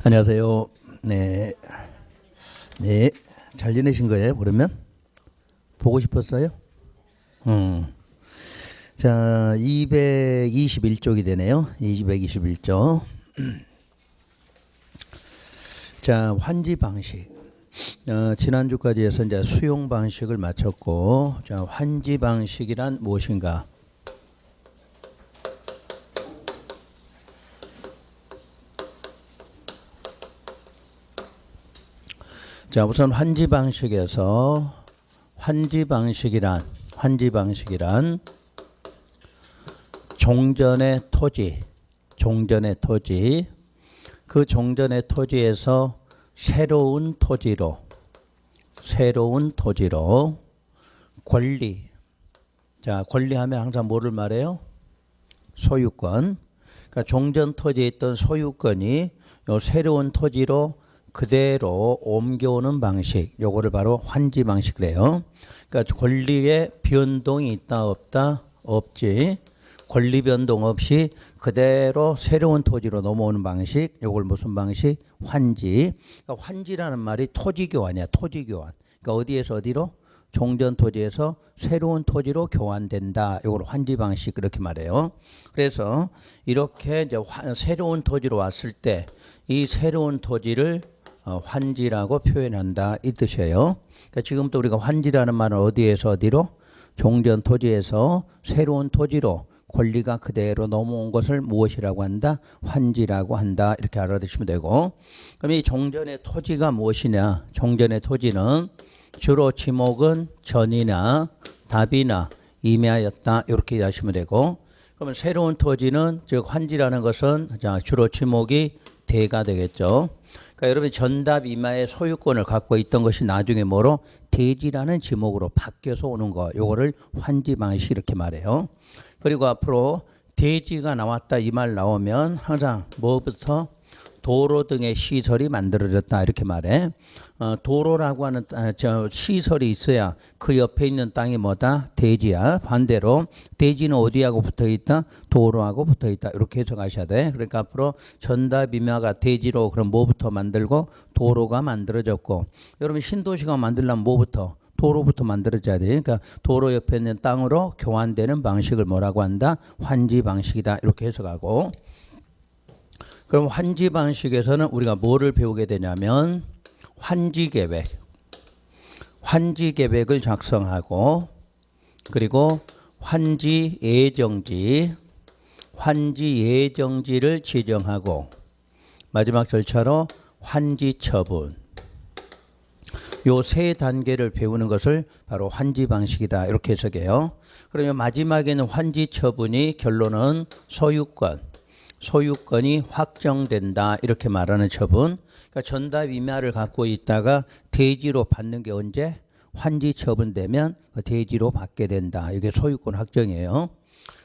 안녕하세요. 네. 네. 잘 지내신 거예요? 그러면? 보고 싶었어요? 자, 221쪽이 되네요. 221쪽. 자, 환지 방식. 지난주까지 해서 이제 수용 방식을 마쳤고, 자, 환지 방식이란 무엇인가? 자, 우선 환지 방식이란 종전의 토지, 그 종전의 토지에서 새로운 토지로 권리. 자, 권리하면 항상 뭐를 말해요? 소유권. 그러니까 종전 토지에 있던 소유권이 요 새로운 토지로 그대로 옮겨오는 방식, 요거를 바로 환지 방식이래요. 그러니까 권리에 변동이 있다 없다? 없지. 권리 변동 없이 그대로 새로운 토지로 넘어오는 방식, 요걸 무슨 방식? 환지. 그러니까 환지라는 말이 토지 교환이야. 토지 교환. 그러니까 어디에서 어디로? 종전 토지에서 새로운 토지로 교환된다. 요걸 환지 방식 그렇게 말해요. 그래서 이렇게 이제 새로운 토지로 왔을 때 이 새로운 토지를 환지라고 표현한다 이 뜻이에요. 그러니까 지금도 우리가 환지라는 말은 어디에서 어디로? 종전 토지에서 새로운 토지로 권리가 그대로 넘어온 것을 무엇이라고 한다? 환지라고 한다. 이렇게 알아두시면 되고, 그럼 이 종전의 토지가 무엇이냐? 종전의 토지는 주로 지목은 전이나 답이나 임야였다. 이렇게 하시면 되고, 그러면 새로운 토지는 즉 환지라는 것은 자 주로 지목이 대가 되겠죠. 그러니까 여러분 전답 임야의 소유권을 갖고 있던 것이 나중에 뭐로? 대지라는 지목으로 바뀌어서 오는 거. 요거를 환지 방식 이렇게 말해요. 그리고 앞으로 대지가 나왔다 이 말 나오면 항상 뭐부터? 도로 등의 시설이 만들어졌다 이렇게 말해. 도로라고 하는 시설이 있어야 그 옆에 있는 땅이 뭐다? 대지야. 반대로 대지는 어디하고 붙어있다? 도로하고 붙어있다. 이렇게 해석하셔야 돼. 그러니까 앞으로 전답 임야가 대지로 그럼 뭐부터 만들고? 도로가 만들어졌고, 여러분 신도시가 만들려면 뭐부터? 도로부터 만들어져야 돼. 그러니까 도로 옆에 있는 땅으로 교환되는 방식을 뭐라고 한다? 환지 방식이다. 이렇게 해석하고, 그럼 환지 방식에서는 우리가 뭐를 배우게 되냐면 환지 계획을 작성하고, 그리고 환지 예정지를 지정하고, 마지막 절차로 환지 처분. 요 세 단계를 배우는 것을 바로 환지 방식이다 이렇게 해석해요. 그러면 마지막에는 환지 처분이 결론은 소유권이 확정된다 이렇게 말하는 처분. 그러니까 전답 임야를 갖고 있다가 대지로 받는 게 언제? 환지 처분되면 대지로 받게 된다. 이게 소유권 확정이에요.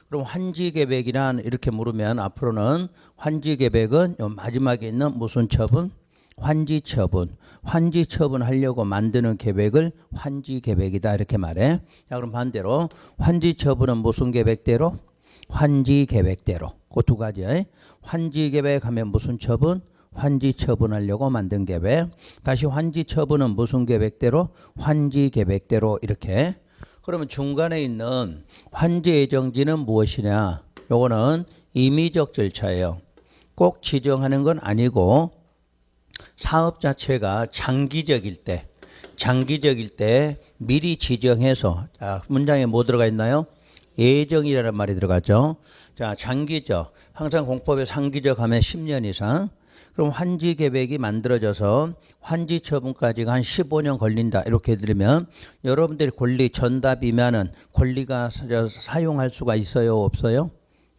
그럼 환지 계획이란 이렇게 물으면 앞으로는 환지 계획은 마지막에 있는 무슨 처분? 환지 처분 하려고 만드는 계획을 환지 계획이다 이렇게 말해. 자, 그럼 반대로 환지 처분은 무슨 계획대로? 환지 계획대로. 그 두 가지에 환지 계획하면 무슨 처분? 환지 처분하려고 만든 계획. 다시 환지 처분은 무슨 계획대로? 환지 계획대로 이렇게. 그러면 중간에 있는 환지 예정지는 무엇이냐? 요거는 임의적 절차예요. 꼭 지정하는 건 아니고 사업 자체가 장기적일 때 미리 지정해서, 자, 문장에 뭐 들어가 있나요? 예정이라는 말이 들어가죠. 자, 장기적. 항상 공법에 상기적 하면 10년 이상. 그럼 환지 계획이 만들어져서 환지 처분까지가 한 15년 걸린다. 이렇게 들으면 여러분들이 권리 전답이면은 권리가 사용할 수가 있어요? 없어요?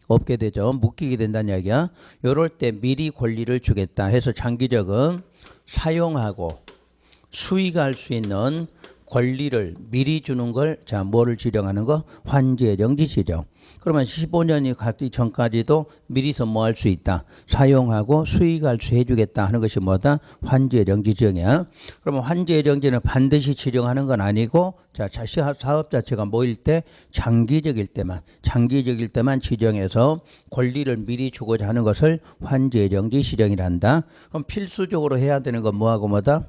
없게 되죠. 묶이게 된다는 이야기야. 이럴 때 미리 권리를 주겠다 해서 장기적은 사용하고 수익할 수 있는 권리를 미리 주는 걸 자 뭐를 지정하는 거? 환지예정지 지정. 그러면 15년이 가기 전까지도 미리서 뭐 할 수 있다. 사용하고 수익할 수 해주겠다 하는 것이 뭐다? 환지예정지 지정이야. 그러면 환지예정지는 반드시 지정하는 건 아니고 자 사업 자체가 뭐일 때? 장기적일 때만 지정해서 권리를 미리 주고자 하는 것을 환지예정지 지정이란다. 그럼 필수적으로 해야 되는 건 뭐하고 뭐다?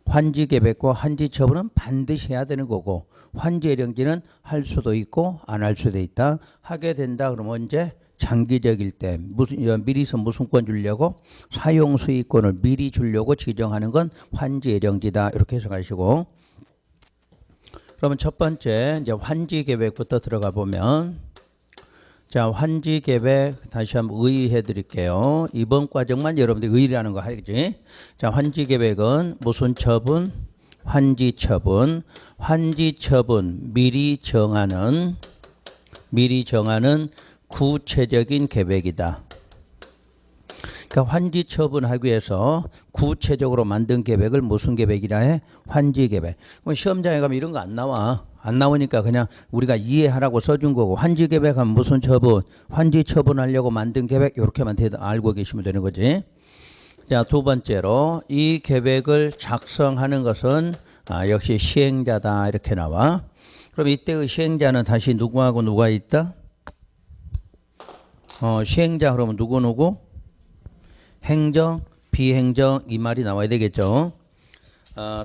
환지 계획과 환지 처분은 반드시 해야 되는 거고 환지예정지는 할 수도 있고 안 할 수도 있다. 하게 된다 그러면 언제? 장기적일 때 미리서 무슨 권 주려고? 사용 수익권을 미리 주려고 지정하는 건 환지예정지다. 이렇게 해석하시고 그러면 첫 번째 이제 환지 계획부터 들어가 보면 자 환지 계획 다시 한번 의의해 드릴게요. 이번 과정만 여러분들이 의의라는 거 알겠지? 자 환지 계획은 무슨 처분? 환지 처분. 환지 처분 미리 정하는 구체적인 계획이다. 그러니까 환지 처분하기 위해서 구체적으로 만든 계획을 무슨 계획이라 해? 환지 계획. 그럼 시험장에 가면 이런 거 안 나와. 안 나오니까 그냥 우리가 이해하라고 써준 거고 환지 계획하면 무슨 처분? 환지 처분하려고 만든 계획 이렇게만 알고 계시면 되는 거지. 자, 두 번째로 이 계획을 작성하는 것은 역시 시행자다 이렇게 나와. 그럼 이때의 시행자는 다시 누구하고 누가 있다? 시행자 그러면 누구? 행정, 비행정 이 말이 나와야 되겠죠.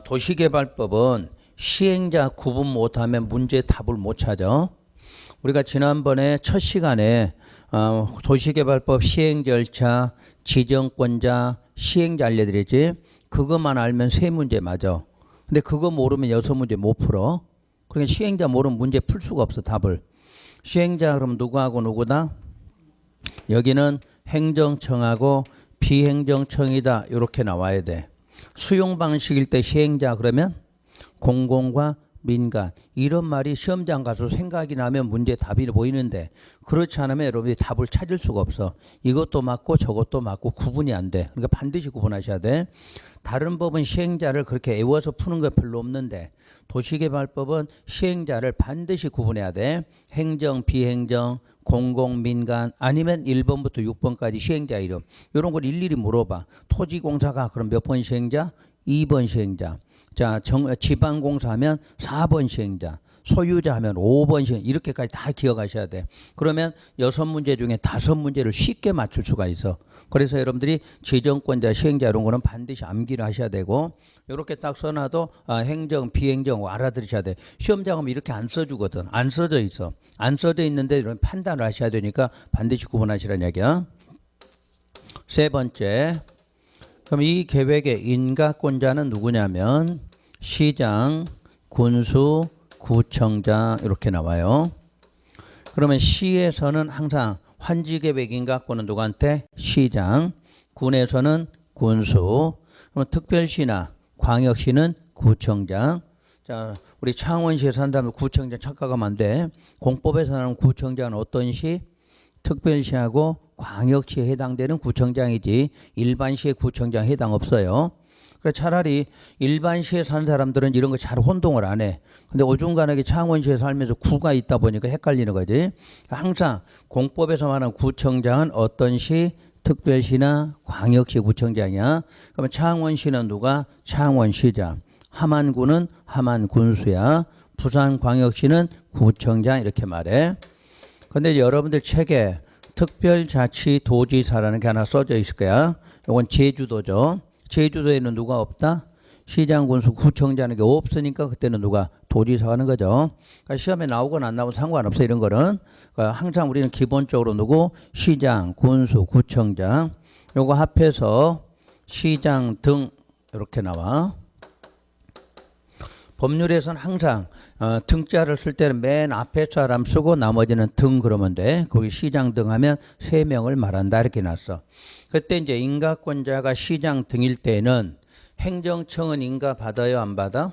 도시개발법은 시행자 구분 못하면 문제 답을 못 찾아. 우리가 지난번에 첫 시간에 도시개발법 시행 절차, 지정권자, 시행자 알려드렸지. 그것만 알면 세 문제 맞아. 근데 그거 모르면 6문제 못 풀어. 그러니까 시행자 모르면 문제 풀 수가 없어 답을. 시행자 그럼 누구하고 누구다? 여기는 행정청하고 비행정청이다 이렇게 나와야 돼. 수용 방식일 때 시행자 그러면 공공과 민간 이런 말이 시험장 가서 생각이 나면 문제 답이 보이는데 그렇지 않으면 여러분이 답을 찾을 수가 없어. 이것도 맞고 저것도 맞고 구분이 안 돼. 그러니까 반드시 구분하셔야 돼. 다른 법은 시행자를 그렇게 애워서 푸는 거 별로 없는데 도시개발법은 시행자를 반드시 구분해야 돼. 행정, 비행정, 공공, 민간 아니면 1번부터 6번까지 시행자 이름 이런 걸 일일이 물어봐. 토지공사가 그럼 몇 번 시행자? 2번 시행자. 자, 지방공사 하면 4번 시행자. 소유자 하면 5번 시행자. 이렇게까지 다 기억하셔야 돼. 그러면 6문제 중에 5문제를 쉽게 맞출 수가 있어. 그래서 여러분들이 지정권자, 시행자 이런 거는 반드시 암기를 하셔야 되고 이렇게 딱 써놔도 행정, 비행정 알아들으셔야 돼. 시험장은 이렇게 안 써주거든. 안 써져 있어. 안 써져 있는데 이런 판단을 하셔야 되니까 반드시 구분하시라는 얘기야. 세 번째. 그럼 이 계획의 인가권자는 누구냐면 시장, 군수, 구청장 이렇게 나와요. 그러면 시에서는 항상 환지계획 인가권은 누구한테? 시장. 군에서는 군수. 그럼 특별시나 광역시는 구청장. 자, 우리 창원시에서 한다면 구청장 착각하면 안 돼. 공법에서 나오는 구청장은 어떤 시? 특별시하고 광역시에 해당되는 구청장이지 일반시의 구청장 해당 없어요. 그래서 차라리 일반시에 사는 사람들은 이런 거 잘 혼동을 안 해. 근데 오중간하게 창원시에 살면서 구가 있다 보니까 헷갈리는 거지. 항상 공법에서 말하는 구청장은 어떤 시? 특별시나 광역시 구청장이야. 그러면 창원시는 누가? 창원시장. 함안군은 함안군수야. 부산광역시는 구청장 이렇게 말해. 근데 여러분들 책에 특별자치도지사라는 게 하나 써져 있을 거야. 이건 제주도죠. 제주도에는 누가 없다? 시장, 군수, 구청장하는 게 없으니까 그때는 누가? 도지사가 하는 거죠. 그러니까 시험에 나오건 안 나오건 상관없어 이런 거는. 그러니까 항상 우리는 기본적으로 누구? 시장, 군수, 구청장. 요거 합해서 시장 등 이렇게 나와. 법률에서는 항상 등자를 쓸 때는 맨 앞에 사람 쓰고 나머지는 등 그러면 돼. 거기 시장 등 하면 3명을 말한다 이렇게 놨어. 그때 이제 인가권자가 시장 등일 때는 행정청은 인가 받아요 안 받아?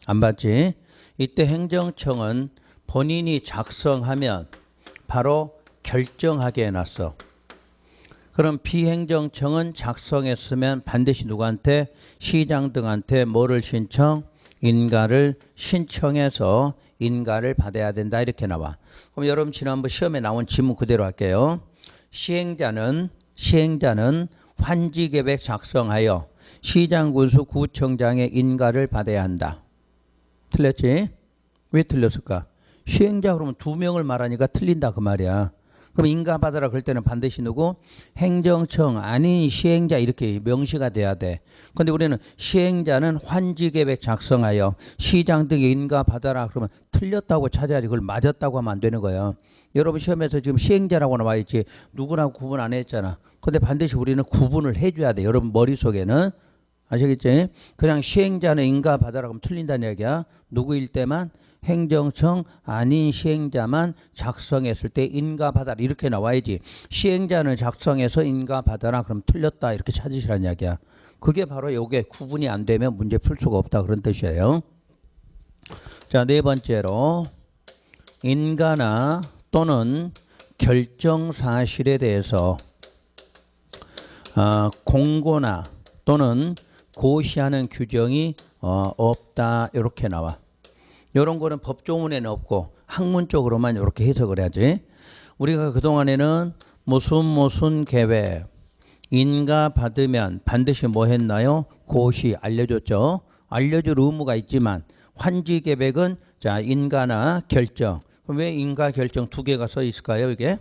안 받지. 이때 행정청은 본인이 작성하면 바로 결정하게 해놨어. 그럼 비행정청은 작성했으면 반드시 누구한테? 시장 등한테 뭐를 신청? 인가를 신청해서 인가를 받아야 된다 이렇게 나와. 그럼 여러분 지난번 시험에 나온 지문 그대로 할게요. 시행자는 환지계획 작성하여 시장군수 구청장의 인가를 받아야 한다. 틀렸지? 왜 틀렸을까? 시행자 그러면 두 명을 말하니까 틀린다 그 말이야. 그럼 인가 받아라 그럴 때는 반드시 누구? 행정청 아닌 시행자 이렇게 명시가 돼야 돼. 근데 우리는 시행자는 환지계획 작성하여 시장 등의 인가 받아라 그러면 틀렸다고 찾아야지 그걸 맞았다고 하면 안 되는 거예요. 여러분 시험에서 지금 시행자라고 나와 있지 누구라고 구분 안 했잖아. 근데 반드시 우리는 구분을 해줘야 돼. 여러분 머릿속에는. 아시겠지? 그냥 시행자는 인가 받아라 그러면 틀린다는 얘기야. 누구일 때만? 행정청 아닌 시행자만 작성했을 때 인가 받아라 이렇게 나와야지. 시행자는 작성해서 인가 받아라 그럼 틀렸다 이렇게 찾으시라는 이야기야. 그게 바로 요게 구분이 안 되면 문제 풀 수가 없다 그런 뜻이에요. 자, 네 번째로 인가나 또는 결정 사실에 대해서 공고나 또는 고시하는 규정이 없다 이렇게 나와. 이런 거는 법조문에는 없고 학문적으로만 이렇게 해석을 해야지. 우리가 그동안에는 무슨 계획 인가 받으면 반드시 뭐 했나요? 고시 알려줬죠. 알려줄 의무가 있지만 환지 계획은 자 인가나 결정. 왜 인가 결정 두 개가 써 있을까요? 이게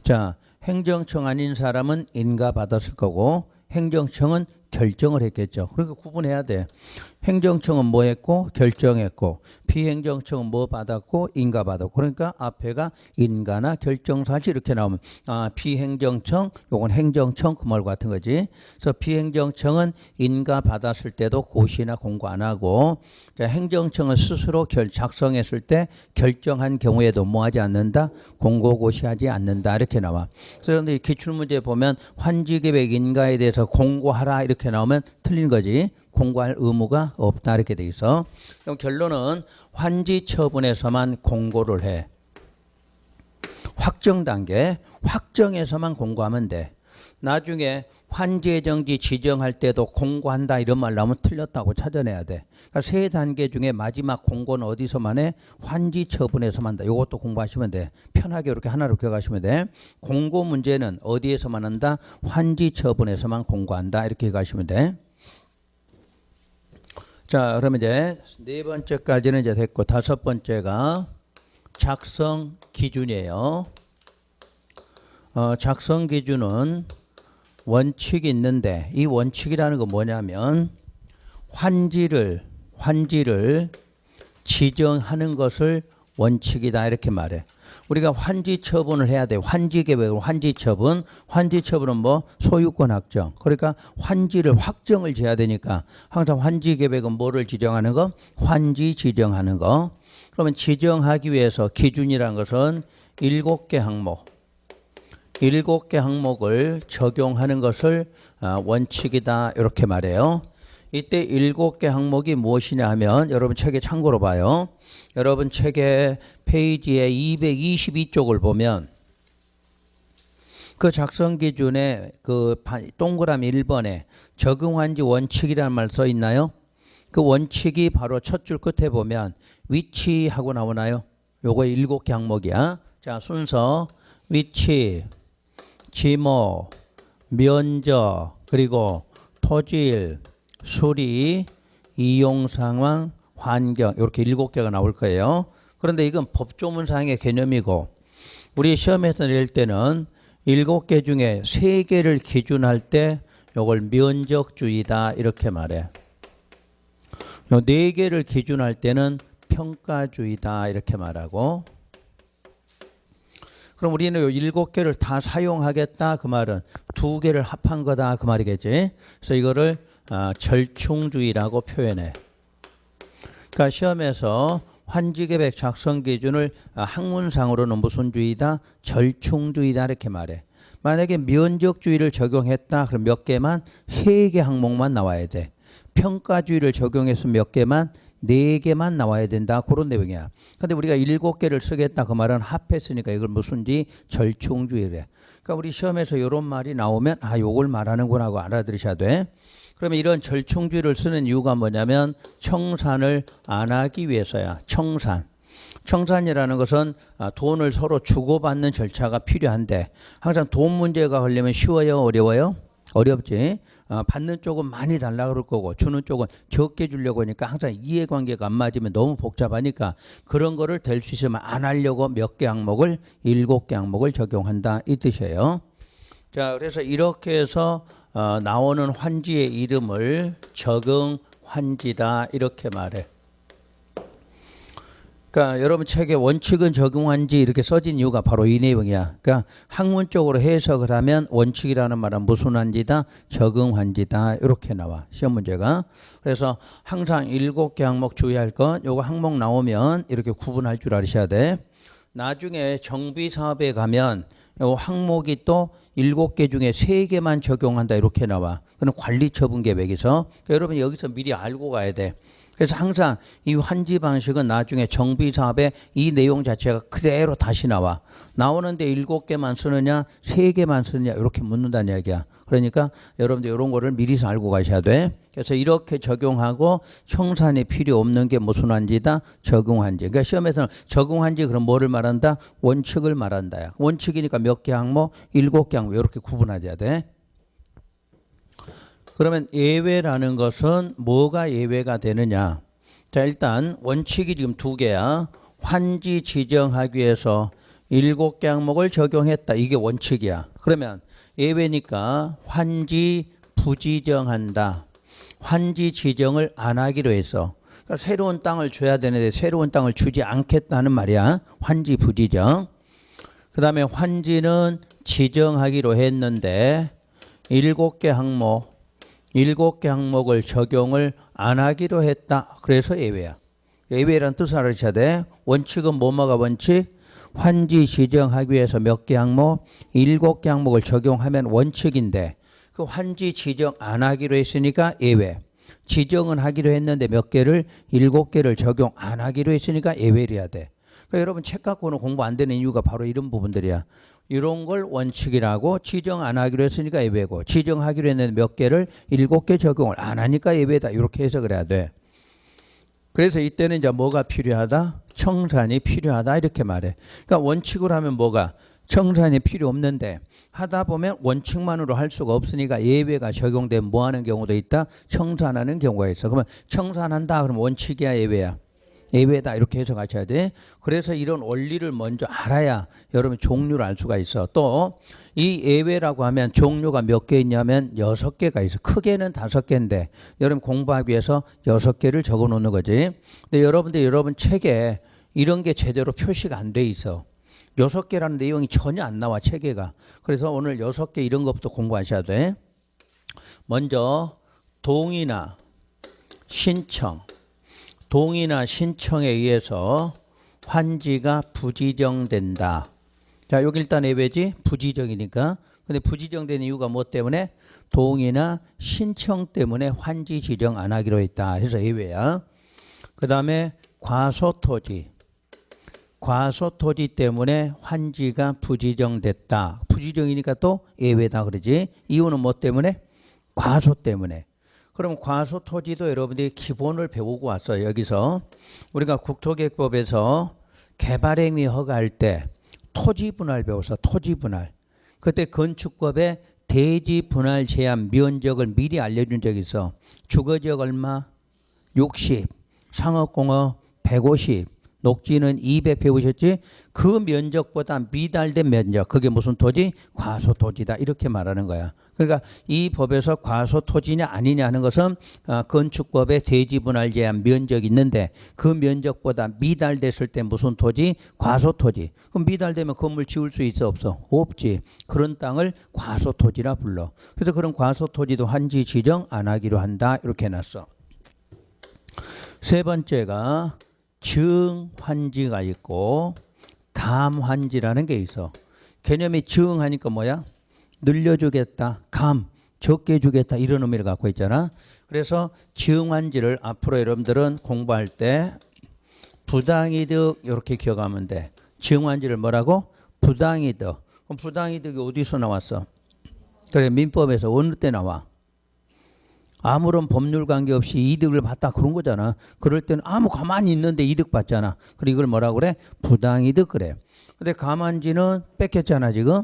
자 행정청 아닌 사람은 인가 받았을 거고 행정청은 결정을 했겠죠. 그러니까 구분해야 돼. 행정청은 뭐 했고 결정했고 비행정청은 뭐 받았고 인가 받았고 그러니까 앞에가 인가나 결정사실 이렇게 나오면 비행정청 요건 행정청 그 말 같은 거지. 그래서 비행정청은 인가 받았을 때도 고시나 공고 안 하고 자, 행정청은 스스로 작성했을 때 결정한 경우에도 뭐 하지 않는다? 공고 고시하지 않는다 이렇게 나와. 그런데 기출문제 보면 환지계획 인가에 대해서 공고하라 이렇게 나오면 틀린 거지. 공고할 의무가 없다 이렇게 돼 있어. 그럼 결론은 환지 처분에서만 공고를 해. 확정 단계 확정에서만 공고하면 돼. 나중에 환지예정지 지정할 때도 공고한다 이런 말 나오면 틀렸다고 찾아내야 돼. 그러니까 세 단계 중에 마지막 공고는 어디서만 해? 환지 처분에서만 한다. 이것도 공부하시면 돼. 편하게 이렇게 하나로 기억하시면 돼. 공고 문제는 어디에서만 한다? 환지 처분에서만 공고한다. 이렇게 기억하시면 돼. 자, 그러면 이제 네 번째까지는 이제 됐고 다섯 번째가 작성 기준이에요. 작성 기준은 원칙이 있는데 이 원칙이라는 건 뭐냐면 환지를 지정하는 것을 원칙이다 이렇게 말해. 우리가 환지 처분을 해야 돼. 환지 계획은 환지 처분은 뭐 소유권 확정. 그러니까 환지를 확정을 지어야 되니까 항상 환지 계획은 뭐를 지정하는 거? 환지 지정하는 거. 그러면 지정하기 위해서 기준이라는 것은 7개 항목. 7개 항목을 적용하는 것을 원칙이다 이렇게 말해요. 이때 7개 항목이 무엇이냐 하면 여러분 책에 참고로 봐요. 여러분 책의 페이지에 222쪽을 보면 그 작성 기준에 그 동그라미 1번에 적용한지 원칙이라는 말 써 있나요? 그 원칙이 바로 첫 줄 끝에 보면 위치하고 나오나요? 요거 7개 항목이야. 자, 순서 위치, 지목, 면적, 그리고 토질, 수리, 이용 상황, 환경 이렇게 7개가 나올 거예요. 그런데 이건 법조문상의 개념이고 우리 시험에서 낼 때는 7개 중에 3개를 기준할 때 이걸 면적주의다 이렇게 말해. 요 4개를 기준할 때는 평가주의다 이렇게 말하고 그럼 우리는 요 7개를 다 사용하겠다 그 말은 2개를 합한 거다 그 말이겠지. 그래서 이거를 절충주의라고 표현해. 그러니까 시험에서 환지계획 작성 기준을 학문상으로는 무슨 주의다? 절충주의다 이렇게 말해. 만약에 면적주의를 적용했다 그럼 몇 개만? 3개 항목만 나와야 돼. 평가주의를 적용해서 몇 개만? 4개만 나와야 된다. 그런 내용이야. 근데 우리가 7개를 쓰겠다. 그 말은 합했으니까 이걸 무슨지 절충주의래. 그러니까 우리 시험에서 이런 말이 나오면 아, 요걸 말하는구나 하고 알아들으셔야 돼. 그러면 이런 절충주의를 쓰는 이유가 뭐냐면 청산을 안 하기 위해서야. 청산이라는 것은 돈을 서로 주고받는 절차가 필요한데 항상 돈 문제가 걸리면 쉬워요? 어려워요? 어렵지. 받는 쪽은 많이 달라 그럴 거고 주는 쪽은 적게 주려고 하니까 항상 이해관계가 안 맞으면 너무 복잡하니까 그런 거를 될 수 있으면 안 하려고 몇 개 항목을 7개 항목을 적용한다 이 뜻이에요. 자, 그래서 이렇게 해서 나오는 환지의 이름을 적응환지다 이렇게 말해. 그러니까 여러분 책에 원칙은 적응환지 이렇게 써진 이유가 바로 이 내용이야. 그러니까 학문적으로 해석을 하면 원칙이라는 말은 무슨 환지다? 적응환지다 이렇게 나와 시험 문제가. 그래서 항상 7개 항목 주의할 것 요거 항목 나오면 이렇게 구분할 줄 아셔야 돼. 나중에 정비사업에 가면 요 항목이 또 7개 중에 3개만 적용한다 이렇게 나와. 그건 관리처분계획에서. 그러니까 여러분 여기서 미리 알고 가야 돼. 그래서 항상 이 환지 방식은 나중에 정비사업에 이 내용 자체가 그대로 다시 나와. 나오는데 7개만 쓰느냐 3개만 쓰느냐 이렇게 묻는다는 이야기야. 그러니까 여러분들 이런 거를 미리 알고 가셔야 돼. 그래서 이렇게 적용하고 청산이 필요 없는 게 무슨 환지다? 적응환지. 그러니까 시험에서는 적응환지 그럼 뭐를 말한다? 원칙을 말한다. 원칙이니까 몇 개 항목? 7개 항목 이렇게 구분하셔야 돼. 그러면 예외라는 것은 뭐가 예외가 되느냐? 자, 일단 원칙이 지금 2개야. 환지 지정하기 위해서 7개 항목을 적용했다. 이게 원칙이야. 그러면 예외니까 환지 부지정한다. 환지 지정을 안 하기로 해서 그러니까 새로운 땅을 줘야 되는데 새로운 땅을 주지 않겠다는 말이야. 환지 부지정. 그 다음에 환지는 지정하기로 했는데 7개 항목을 적용을 안 하기로 했다. 그래서 예외야. 예외라는 뜻을 알아셔야 돼. 원칙은 뭐뭐가 원칙? 환지 지정하기 위해서 몇 개 항목? 7개 항목을 적용하면 원칙인데 그 환지 지정 안 하기로 했으니까 예외. 지정은 하기로 했는데 몇 개를? 7개를 적용 안 하기로 했으니까 예외를 해야 돼. 그러니까 여러분 책 갖고는 공부 안 되는 이유가 바로 이런 부분들이야. 이런 걸 원칙이라고 지정 안 하기로 했으니까 예외고 지정하기로 했는데 몇 개를 7개 적용을 안 하니까 예외다. 이렇게 해석을 해야 돼. 그래서 이때는 이제 뭐가 필요하다? 청산이 필요하다 이렇게 말해. 그러니까 원칙으로 하면 뭐가? 청산이 필요 없는데 하다 보면 원칙만으로 할 수가 없으니까 예외가 적용되면 뭐 하는 경우도 있다? 청산하는 경우가 있어. 그러면 청산한다 그러면 원칙이야 예외야? 예외다 이렇게 해석하셔야 돼. 그래서 이런 원리를 먼저 알아야 여러분 종류를 알 수가 있어. 또 이 예외라고 하면 종류가 몇 개 있냐면 6개가 있어. 크게는 5개인데 여러분 공부하기 위해서 6개를 적어 놓는 거지. 근데 여러분 책에 이런 게 제대로 표시가 안 돼 있어. 6개라는 내용이 전혀 안 나와 책에가. 그래서 오늘 6개 이런 것부터 공부하셔야 돼. 먼저 동의나 신청에 의해서 환지가 부지정된다. 자, 여기 일단 예외지 부지정이니까. 근데 부지정된 이유가 뭐 때문에? 동의나 신청 때문에 환지 지정 안 하기로 했다. 해서 예외야. 그 다음에 과소토지 때문에 환지가 부지정됐다. 부지정이니까 또 예외다 그러지. 이유는 뭐 때문에? 과소 때문에. 그럼 과소토지도 여러분들이 기본을 배우고 왔어요. 여기서 우리가 국토계획법에서 개발행위 허가할 때 토지분할 배웠어. 토지분할. 그때 건축법에 대지분할 제한 면적을 미리 알려준 적이 있어. 주거지역 얼마? 60, 상업공업 150, 녹지는 200 배우셨지? 그 면적보다 미달된 면적, 그게 무슨 토지? 과소토지다 이렇게 말하는 거야. 그러니까 이 법에서 과소토지냐 아니냐 하는 것은 건축법에 대지분할 제한 면적이 있는데 그 면적보다 미달됐을 때 무슨 토지? 과소토지. 그럼 미달되면 건물 지을 수 있어 없어? 없지. 그런 땅을 과소토지라 불러. 그래서 그런 과소토지도 환지 지정 안 하기로 한다 이렇게 해놨어. 세 번째가 증환지가 있고 감환지라는 게 있어. 개념이 증하니까 뭐야? 늘려주겠다. 적게 주겠다 이런 의미를 갖고 있잖아. 그래서 증환지를 앞으로 여러분들은 공부할 때 부당이득 이렇게 기억하면 돼. 증환지를 뭐라고? 부당이득. 그럼 부당이득이 어디서 나왔어? 그래, 민법에서 어느 때 나와? 아무런 법률 관계없이 이득을 받다 그런 거잖아. 그럴 때는 아무 가만히 있는데 이득 받잖아. 그리고 이걸 뭐라고 그래? 부당이득 그래. 근데 가만지는 뺏겼잖아 지금.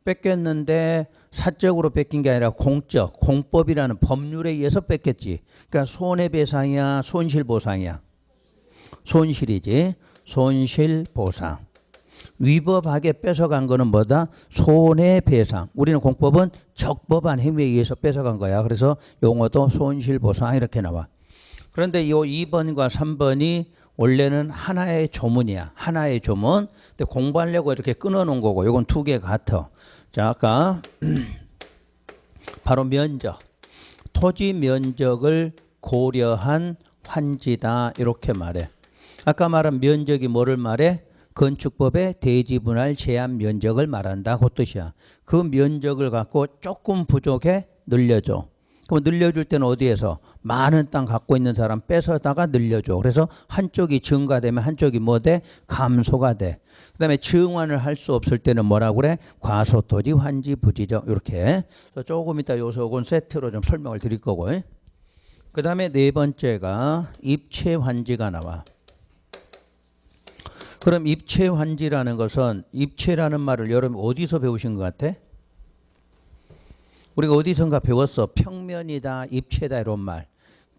뺏겼는데 사적으로 뺏긴 게 아니라 공적, 공법이라는 법률에 의해서 뺏겼지. 그러니까 손해배상이야, 손실보상이야. 손실이지. 손실보상. 위법하게 뺏어간 거는 뭐다? 손해배상. 우리는 공법은 적법한 행위에 의해서 뺏어간 거야. 그래서 용어도 손실보상 이렇게 나와. 그런데 요 2번과 3번이 원래는 하나의 조문이야. 하나의 조문. 근데 공부하려고 이렇게 끊어놓은 거고 요건 두 개 같아. 자, 아까 바로 면적. 토지 면적을 고려한 환지다 이렇게 말해. 아까 말한 면적이 뭐를 말해? 건축법의 대지 분할 제한 면적을 말한다 그 뜻이야. 그 면적을 갖고 조금 부족해 늘려줘. 그럼 늘려줄 때는 어디에서? 많은 땅 갖고 있는 사람 뺏어다가 늘려줘. 그래서 한쪽이 증가되면 한쪽이 뭐 돼? 감소가 돼. 그 다음에 증환을 할 수 없을 때는 뭐라고 그래? 과소토지 환지 부지정 이렇게. 조금 이따 요소건 세트로 좀 설명을 드릴 거고. 그 다음에 네 번째가 입체 환지가 나와. 그럼 입체 환지라는 것은 입체라는 말을 여러분 어디서 배우신 것 같아? 우리가 어디선가 배웠어. 평면이다, 입체다 이런 말.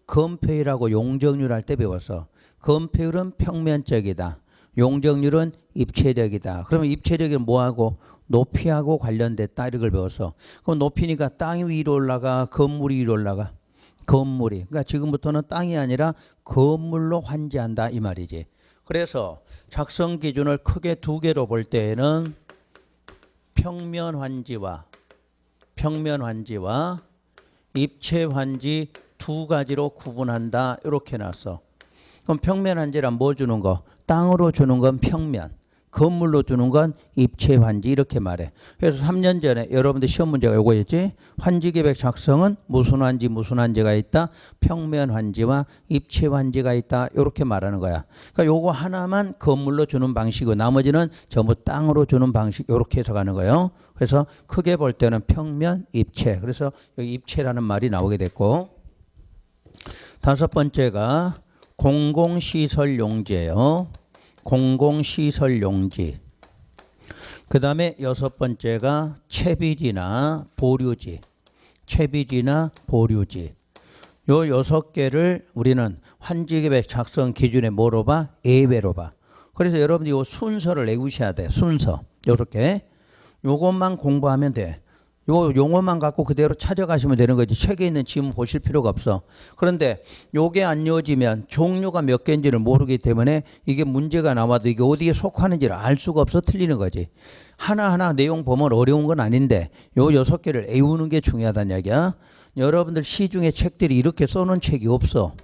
건폐율하고 용적률 할 때 배웠어. 건폐율은 평면적이다. 용적률은 입체적이다. 그러면 입체적인 뭐하고? 높이하고 관련됐다 이런 걸 배웠어. 그럼 높이니까 땅이 위로 올라가, 건물이 위로 올라가? 건물이. 그러니까 지금부터는 땅이 아니라 건물로 환지한다 이 말이지. 그래서 작성 기준을 크게 두 개로 볼 때에는 평면 환지와 입체 환지 두 가지로 구분한다 이렇게 놨어. 그럼 평면 환지란 뭐 주는 거? 땅으로 주는 건 평면, 건물로 주는 건 입체 환지 이렇게 말해. 그래서 3년 전에 여러분들 시험 문제가 요거였지. 환지 계획 작성은 무슨 환지가 있다? 평면 환지와 입체 환지가 있다. 이렇게 말하는 거야. 그러니까 요거 하나만 건물로 주는 방식이고 나머지는 전부 땅으로 주는 방식 이렇게 해서 가는 거예요. 그래서 크게 볼 때는 평면, 입체. 그래서 여기 입체라는 말이 나오게 됐고 다섯 번째가 공공시설 용지예요. 공공시설 용지. 그 다음에 여섯 번째가 채비지나 보류지. 채비지나 보류지. 요 여섯 개를 우리는 환지계획 작성 기준에 뭐로 봐? 예외로 봐. 그래서 여러분들이 요 순서를 외우셔야 돼. 순서. 요렇게. 요것만 공부하면 돼. 요 용어만 갖고 그대로 찾아가시면 되는 거지. 책에 있는 지문 보실 필요가 없어. 그런데 요게 안 이어지면 종류가 몇 개인지를 모르기 때문에 이게 문제가 나와도 이게 어디에 속하는지를 알 수가 없어 틀리는 거지. 하나하나 내용 보면 어려운 건 아닌데 요 여섯 개를 외우는 게 중요하다는 이야기야. 여러분들 시중에 책들이 이렇게 써놓은 책이 없어.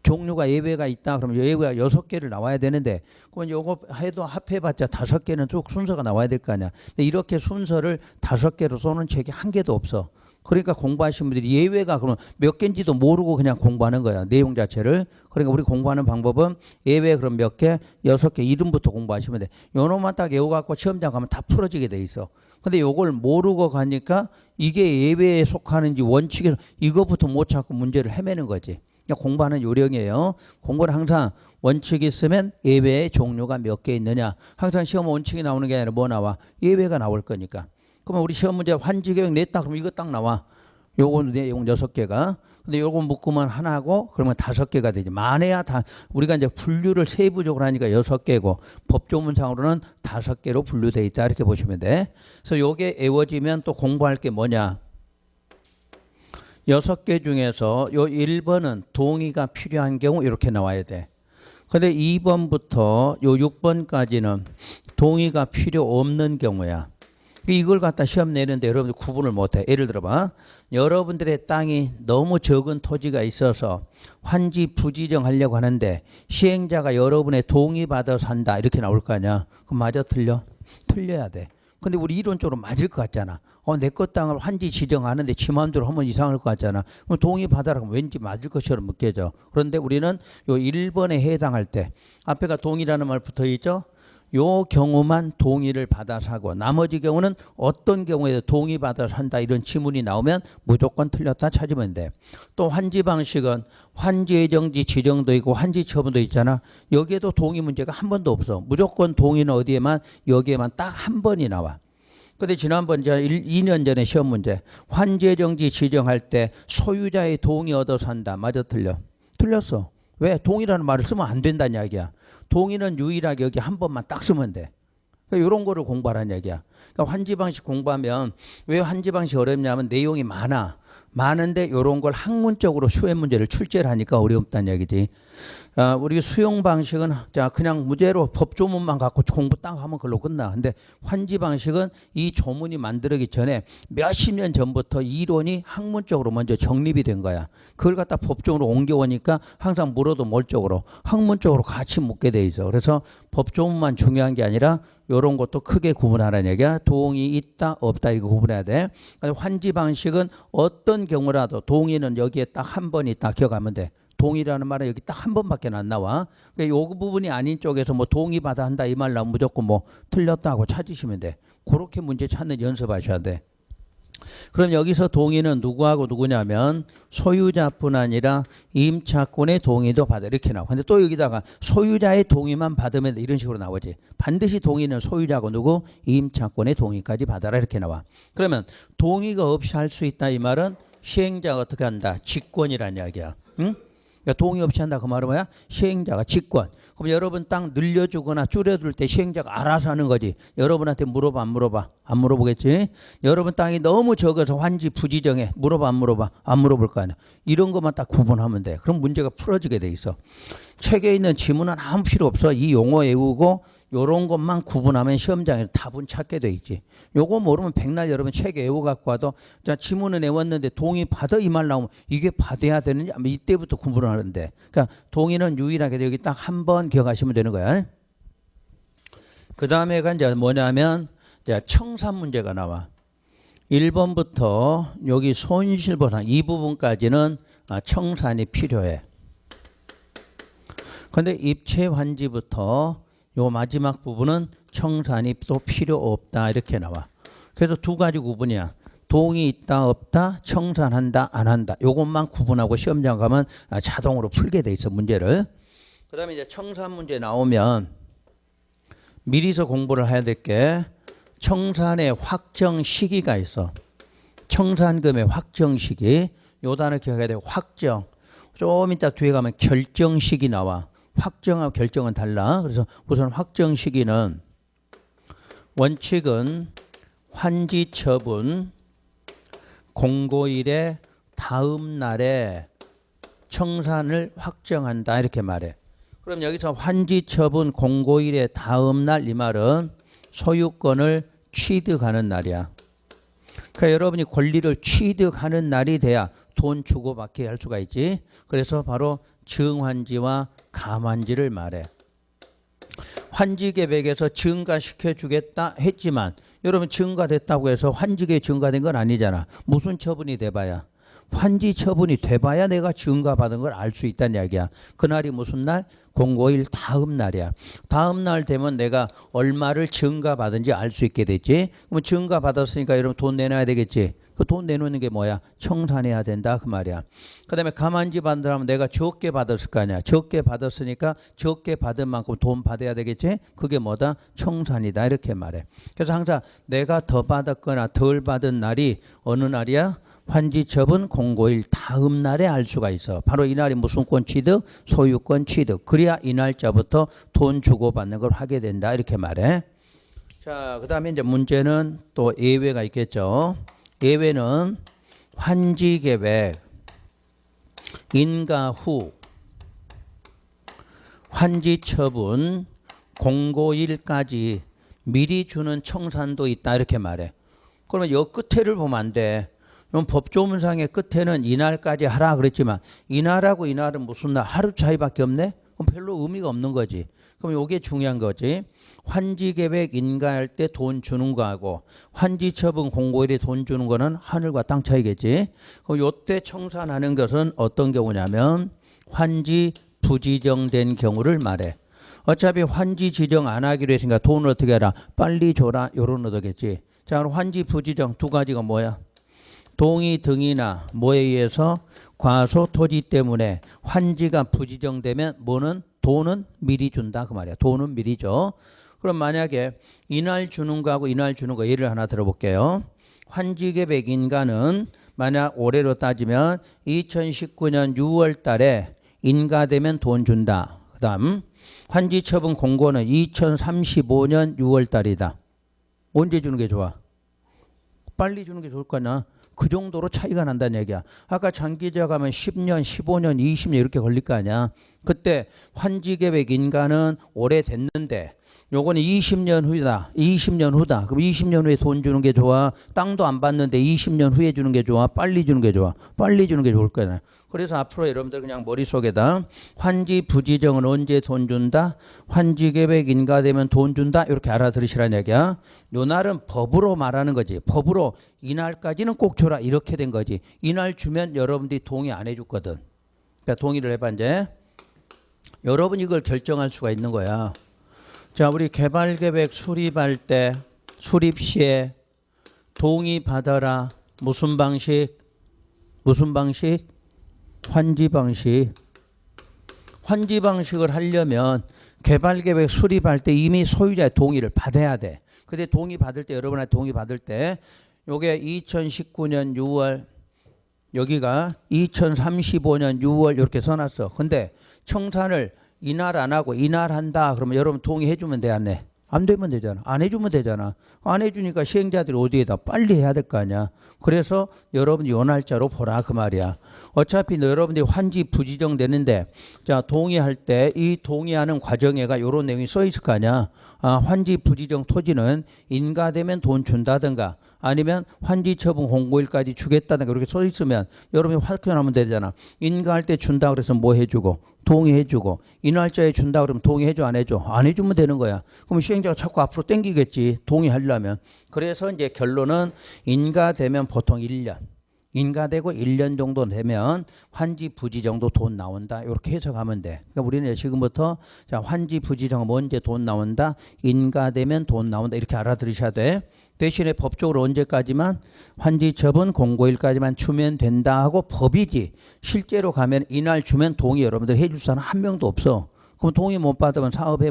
종류가 예외가 있다. 그러면 예외가 6개를 나와야 되는데 그러면 요거 해도 합해봤자 5개는 쭉 순서가 나와야 될 거 아니야. 근데 이렇게 순서를 5개로 써놓은 책이 한 개도 없어. 그러니까 공부하시는 분들이 예외가 그러면 몇 개인지도 모르고 그냥 공부하는 거야. 내용 자체를. 그러니까 우리 공부하는 방법은 예외 그럼 몇 개? 6개 이름부터 공부하시면 돼. 요놈만 딱 외워갖고 시험장 가면 다 풀어지게 돼 있어. 근데 요걸 모르고 가니까 이게 예외에 속하는지 원칙에 이거부터 못 찾고 문제를 헤매는 거지. 공부하는 요령이에요. 공부는 항상 원칙이 있으면 예외의 종류가 몇 개 있느냐. 항상 시험 원칙이 나오는 게 아니라 뭐 나와? 예외가 나올 거니까. 그러면 우리 시험 문제 환지계획 냈다 그러면 이거 딱 나와. 요거 내용 6개가. 근데 요거 묶으면 하나고 그러면 5개가 되지. 만에야 다 우리가 이제 분류를 세부적으로 하니까 6개고 법조문상으로는 5개로 분류돼 있다. 이렇게 보시면 돼. 그래서 요게 외워지면 또 공부할 게 뭐냐? 6개 중에서 요 1번은 동의가 필요한 경우 이렇게 나와야 돼. 근데 2번부터 요 6번까지는 동의가 필요 없는 경우야. 이걸 갖다 시험 내는데 여러분들 구분을 못해. 예를 들어봐. 여러분들의 땅이 너무 적은 토지가 있어서 환지 부지정 하려고 하는데 시행자가 여러분의 동의 받아서 한다. 이렇게 나올 거 아니야. 그럼 맞아 틀려? 틀려야 돼. 근데 우리 이론적으로 맞을 것 같잖아. 내 것 땅을 환지 지정하는데 지 마음대로 하면 이상할 것 같잖아. 그럼 동의 받아라. 왠지 맞을 것처럼 느껴져. 그런데 우리는 요 1번에 해당할 때 앞에가 동의라는 말 붙어 있죠. 요 경우만 동의를 받아서 하고 나머지 경우는 어떤 경우에도 동의 받아서 한다 이런 지문이 나오면 무조건 틀렸다 찾으면 돼. 또 환지 방식은 환지 예정지 지정도 있고 환지 처분도 있잖아. 여기에도 동의 문제가 한 번도 없어. 무조건 동의는 어디에만 여기에만 딱 한 번이 나와. 근데 지난번 2년 전에 시험 문제 환지 예정지 지정할 때 소유자의 동의 얻어서 한다. 맞아 틀려? 틀렸어. 왜? 동의라는 말을 쓰면 안 된다는 이야기야. 동의는 유일하게 여기 한 번만 딱 쓰면 돼. 그러니까 이런 거를 공부하라는 얘기야. 그러니까 환지 방식 공부하면 왜 환지 방식 어렵냐면 내용이 많은데 이런 걸 학문적으로 수행 문제를 출제를 하니까 어렵다는 얘기지. 우리 수용 방식은 그냥 무대로 법조문만 갖고 공부 딱 하면 그걸로 끝나. 근데 환지 방식은 이 조문이 만들어기 전에 몇십 년 전부터 이론이 학문적으로 먼저 정립이 된 거야. 그걸 갖다 법적으로 옮겨오니까 항상 물어도 몰적으로 학문적으로 같이 묻게 돼 있어. 그래서 법조문만 중요한 게 아니라 이런 것도 크게 구분하라는 얘기야. 동의 있다 없다 이거 구분해야 돼. 환지 방식은 어떤 경우라도 동의는 여기에 딱 한 번 있다 기억하면 돼. 동의라는 말은 여기 딱 한 번밖에 안 나와. 그러니까 요 부분이 아닌 쪽에서 뭐 동의받아 한다 이 말 나오면 무조건 뭐 틀렸다고 찾으시면 돼. 그렇게 문제 찾는 연습하셔야 돼. 그럼 여기서 동의는 누구하고 누구냐면 소유자뿐 아니라 임차권의 동의도 받아 이렇게 나와. 근데 또 여기다가 소유자의 동의만 받으면 이런 식으로 나오지. 반드시 동의는 소유자하고 누구? 임차권의 동의까지 받아라 이렇게 나와. 그러면 동의가 없이 할 수 있다 이 말은 시행자가 어떻게 한다? 직권이라는 이야기야. 응? 그러니까 동의 없이 한다 그 말은 뭐야? 시행자가 직권. 그럼 여러분 땅 늘려주거나 줄여둘 때 시행자가 알아서 하는 거지. 여러분한테 물어봐 안 물어봐? 안 물어보겠지. 여러분 땅이 너무 적어서 환지 부지정해. 물어봐 안 물어봐? 안 물어볼 거 아니야. 이런 것만 딱 구분하면 돼. 그럼 문제가 풀어지게 돼 있어. 책에 있는 지문은 아무 필요 없어. 이 용어 외우고 요런 것만 구분하면 시험장에서 답은 찾게 돼 있지. 요거 모르면 백날 여러분 책에 외워 갖고 와도 자 지문은 외웠는데 동의 받아 이 말 나오면 이게 받아야 되는지 아마 이때부터 구분을 하는데. 그러니까 동의는 유일하게 여기 딱 한 번 기억하시면 되는 거야. 그 다음에가 이제 뭐냐면 이제 청산 문제가 나와. 1번부터 여기 손실보상 이 부분까지는 청산이 필요해. 그런데 입체 환지부터 요 마지막 부분은 청산이 또 필요 없다 이렇게 나와. 그래서 두 가지 구분이야. 동의 있다 없다 청산한다 안 한다. 요것만 구분하고 시험장 가면 자동으로 풀게 돼 있어 문제를. 그 다음에 이제 청산 문제 나오면 미리서 공부를 해야 될 게 청산의 확정 시기가 있어. 청산금의 확정 시기. 요 단어 기억해야 돼. 확정. 좀 이따 뒤에 가면 결정 시기 나와. 확정하고 결정은 달라. 그래서 우선 확정 시기는 원칙은 환지 처분 공고일의 다음 날에 청산을 확정한다 이렇게 말해. 그럼 여기서 환지 처분 공고일의 다음 날 이 말은 소유권을 취득하는 날이야. 그러니까 여러분이 권리를 취득하는 날이 돼야 돈 주고받게 할 수가 있지. 그래서 바로 증환지와 감환지를 말해. 환지계획에서 증가시켜 주겠다 했지만 여러분 증가됐다고 해서 환지계획 증가된 건 아니잖아. 무슨 처분이 돼봐야? 환지 처분이 돼봐야 내가 증가받은 걸 알 수 있다는 이야기야. 그날이 무슨 날? 공고일 다음 날이야. 다음 날 되면 내가 얼마를 증가받은지 알 수 있게 됐지. 그럼 증가받았으니까 여러분 돈 내놔야 되겠지. 그 돈 내놓는 게 뭐야? 청산해야 된다 그 말이야. 그 다음에 감환지 받으려면 내가 적게 받았을 거 아니야. 적게 받았으니까 적게 받은 만큼 돈 받아야 되겠지. 그게 뭐다? 청산이다 이렇게 말해. 그래서 항상 내가 더 받았거나 덜 받은 날이 어느 날이야? 환지 처분 공고일 다음 날에 알 수가 있어. 바로 이날이 무슨 권 취득? 소유권 취득. 그래야 이 날짜부터 돈 주고받는 걸 하게 된다 이렇게 말해. 자, 그 다음에 이제 문제는 또 예외가 있겠죠. 예외는 환지 계획 인가 후 환지 처분 공고일까지 미리 주는 청산도 있다 이렇게 말해. 그러면 이 끝에를 보면 안 돼. 그럼 법조문상의 끝에는 이날까지 하라 그랬지만 이날하고 이날은 무슨 날? 하루 차이밖에 없네? 그럼 별로 의미가 없는 거지. 그럼 요게 중요한 거지. 환지 계획 인가할 때 돈 주는 거하고 환지 처분 공고일에 돈 주는 거는 하늘과 땅 차이겠지. 그럼 요때 청산하는 것은 어떤 경우냐면 환지 부지정된 경우를 말해. 어차피 환지 지정 안 하기로 했으니까 돈을 어떻게 해라? 빨리 줘라. 요런 의도겠지. 자, 그럼 환지 부지정 두 가지가 뭐야? 동의 등이나 뭐에 의해서 과소 토지 때문에 환지가 부지정되면 뭐는 돈은 미리 준다 그 말이야. 돈은 미리 줘. 그럼 만약에 이날 주는 거하고 이날 주는 거 예를 하나 들어볼게요. 환지 계획 인가는 만약 올해로 따지면 2019년 6월 달에 인가되면 돈 준다. 그다음 환지 처분 공고는 2035년 6월 달이다. 언제 주는 게 좋아? 빨리 주는 게 좋을 거냐? 그 정도로 차이가 난다는 얘기야. 아까 장기적 하면 10년, 15년, 20년 이렇게 걸릴 거 아니야. 그때 환지 계획 인가는 올해 됐는데 요거는 20년 후다. 20년 후다. 그럼 20년 후에 돈 주는 게 좋아? 땅도 안 받는데 20년 후에 주는 게 좋아? 빨리 주는 게 좋아? 빨리 주는 게 좋을 거야. 그래서 앞으로 여러분들 그냥 머릿속에다 환지 부지정은 언제 돈 준다? 환지 계획 인가되면 돈 준다? 이렇게 알아들으시라는 얘기야. 요 날은 법으로 말하는 거지. 법으로 이날까지는 꼭 줘라. 이렇게 된 거지. 이날 주면 여러분들이 동의 안 해줬거든. 그러니까 동의를 해봐 이제. 여러분이 이걸 결정할 수가 있는 거야. 자, 우리 개발계획 수립할 때 수립 시에 동의 받아라. 무슨 방식? 무슨 방식? 환지 방식. 환지 방식을 하려면 개발계획 수립할 때 이미 소유자의 동의를 받아야 돼. 근데 동의 받을 때 여러분한테 동의 받을 때 요게 2019년 6월 여기가 2035년 6월 이렇게 써놨어. 근데 청산을 이날 안 하고 이날 한다 그러면 여러분 동의해 주면 돼 안 해? 안 되면 되잖아. 안 해주면 되잖아. 안 해주니까 시행자들이 어디에다 빨리 해야 될 거 아니야. 그래서 여러분이 요 날짜로 보라 그 말이야. 어차피 여러분들이 환지 부지정 되는데 자 동의할 때 이 동의하는 과정에가 요런 내용이 써 있을 거 아니야. 환지 부지정 토지는 인가되면 돈 준다든가 아니면 환지 처분 공고일까지 주겠다든가 그렇게 써 있으면 여러분이 확인하면 되잖아. 인가할 때 준다 그래서 뭐 해주고 동의해주고 이 날짜에 준다 그러면 동의해줘 안 해줘? 안 해주면 되는 거야. 그럼 시행자가 자꾸 앞으로 땡기겠지. 동의하려면. 그래서 이제 결론은 인가되면 보통 1년. 인가되고 1년 정도 되면 환지 부지정도 돈 나온다. 이렇게 해석하면 돼. 그러니까 우리는 지금부터 자 환지 부지정 언제 돈 나온다? 인가되면 돈 나온다. 이렇게 알아들으셔야 돼. 대신에 법적으로 언제까지만 환지 처분 공고일까지만 주면 된다 하고 법이지 실제로 가면 이날 주면 동의 여러분들 해줄 사람 한 명도 없어. 그럼 동의 못 받으면 사업해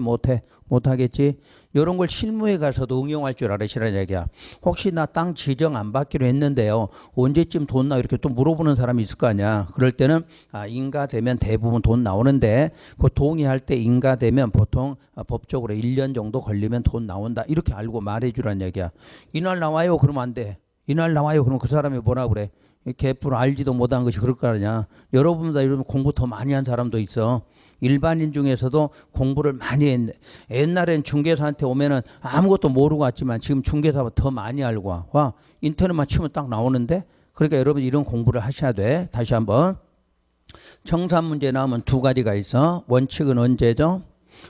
못하겠지. 이런 걸 실무에 가서도 응용할 줄 알으시라는 얘기야. 혹시 나 땅 지정 안 받기로 했는데요. 언제쯤 돈 나 이렇게 또 물어보는 사람이 있을 거 아니야. 그럴 때는 인가되면 대부분 돈 나오는데 그 동의할 때 인가되면 보통 법적으로 1년 정도 걸리면 돈 나온다. 이렇게 알고 말해주라는 얘기야. 이날 나와요. 그러면 안 돼. 이날 나와요. 그러면 그 사람이 뭐라 그래. 개뿔 알지도 못한 것이 그럴 거 아니야. 여러분보다 이러면 공부 더 많이 한 사람도 있어. 일반인 중에서도 공부를 많이 했네. 옛날엔 중개사한테 오면은 아무것도 모르고 왔지만 지금 중개사보다 더 많이 알고 와. 와, 인터넷만 치면 딱 나오는데. 그러니까 여러분 이런 공부를 하셔야 돼. 다시 한번. 청산 문제 나오면 두 가지가 있어. 원칙은 언제죠?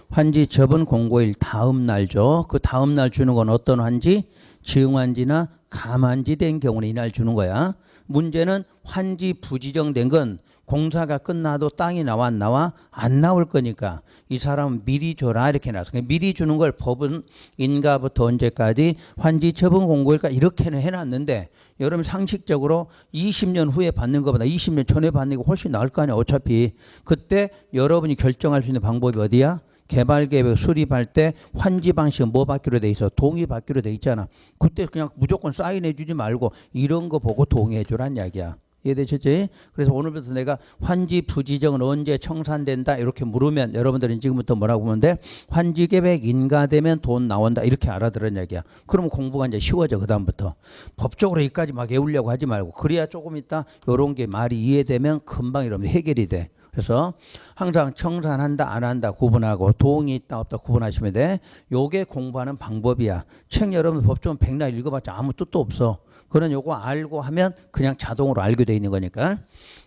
환지 처분 공고일 다음 날죠. 그 다음 날 주는 건 어떤 환지? 지응환지나 감환지 된 경우는 이날 주는 거야. 문제는 환지 부지정된 건 공사가 끝나도 땅이 나와 안 나와? 안 나올 거니까 이 사람은 미리 줘라 이렇게 나왔어. 미리 주는 걸 법은 인가부터 언제까지 환지 처분 공고일까 이렇게는 해놨는데 여러분 상식적으로 20년 후에 받는 것보다 20년 전에 받는 게 훨씬 나을 거 아니야. 어차피 그때 여러분이 결정할 수 있는 방법이 어디야? 개발계획 수립할 때 환지 방식은 뭐 받기로 돼 있어? 동의 받기로 돼 있잖아. 그때 그냥 무조건 사인해 주지 말고 이런 거 보고 동의해 주란 이야기야. 이해되셨지? 그래서 오늘부터 내가 환지 부지정은 언제 청산된다 이렇게 물으면 여러분들은 지금부터 뭐라고 보면 돼? 환지 계획 인가되면 돈 나온다 이렇게 알아들은 얘기야. 그러면 공부가 이제 쉬워져. 그 다음부터 법적으로 여기까지 막 외우려고 하지 말고 그래야 조금 있다 이런 게 말이 이해되면 금방 이러면 해결이 돼. 그래서 항상 청산한다 안 한다 구분하고 동의 있다 없다 구분하시면 돼. 요게 공부하는 방법이야. 책 여러분 법조문 백날 읽어봤자 아무 뜻도 없어. 그런 요거 알고 하면 그냥 자동으로 알게 돼 있는 거니까.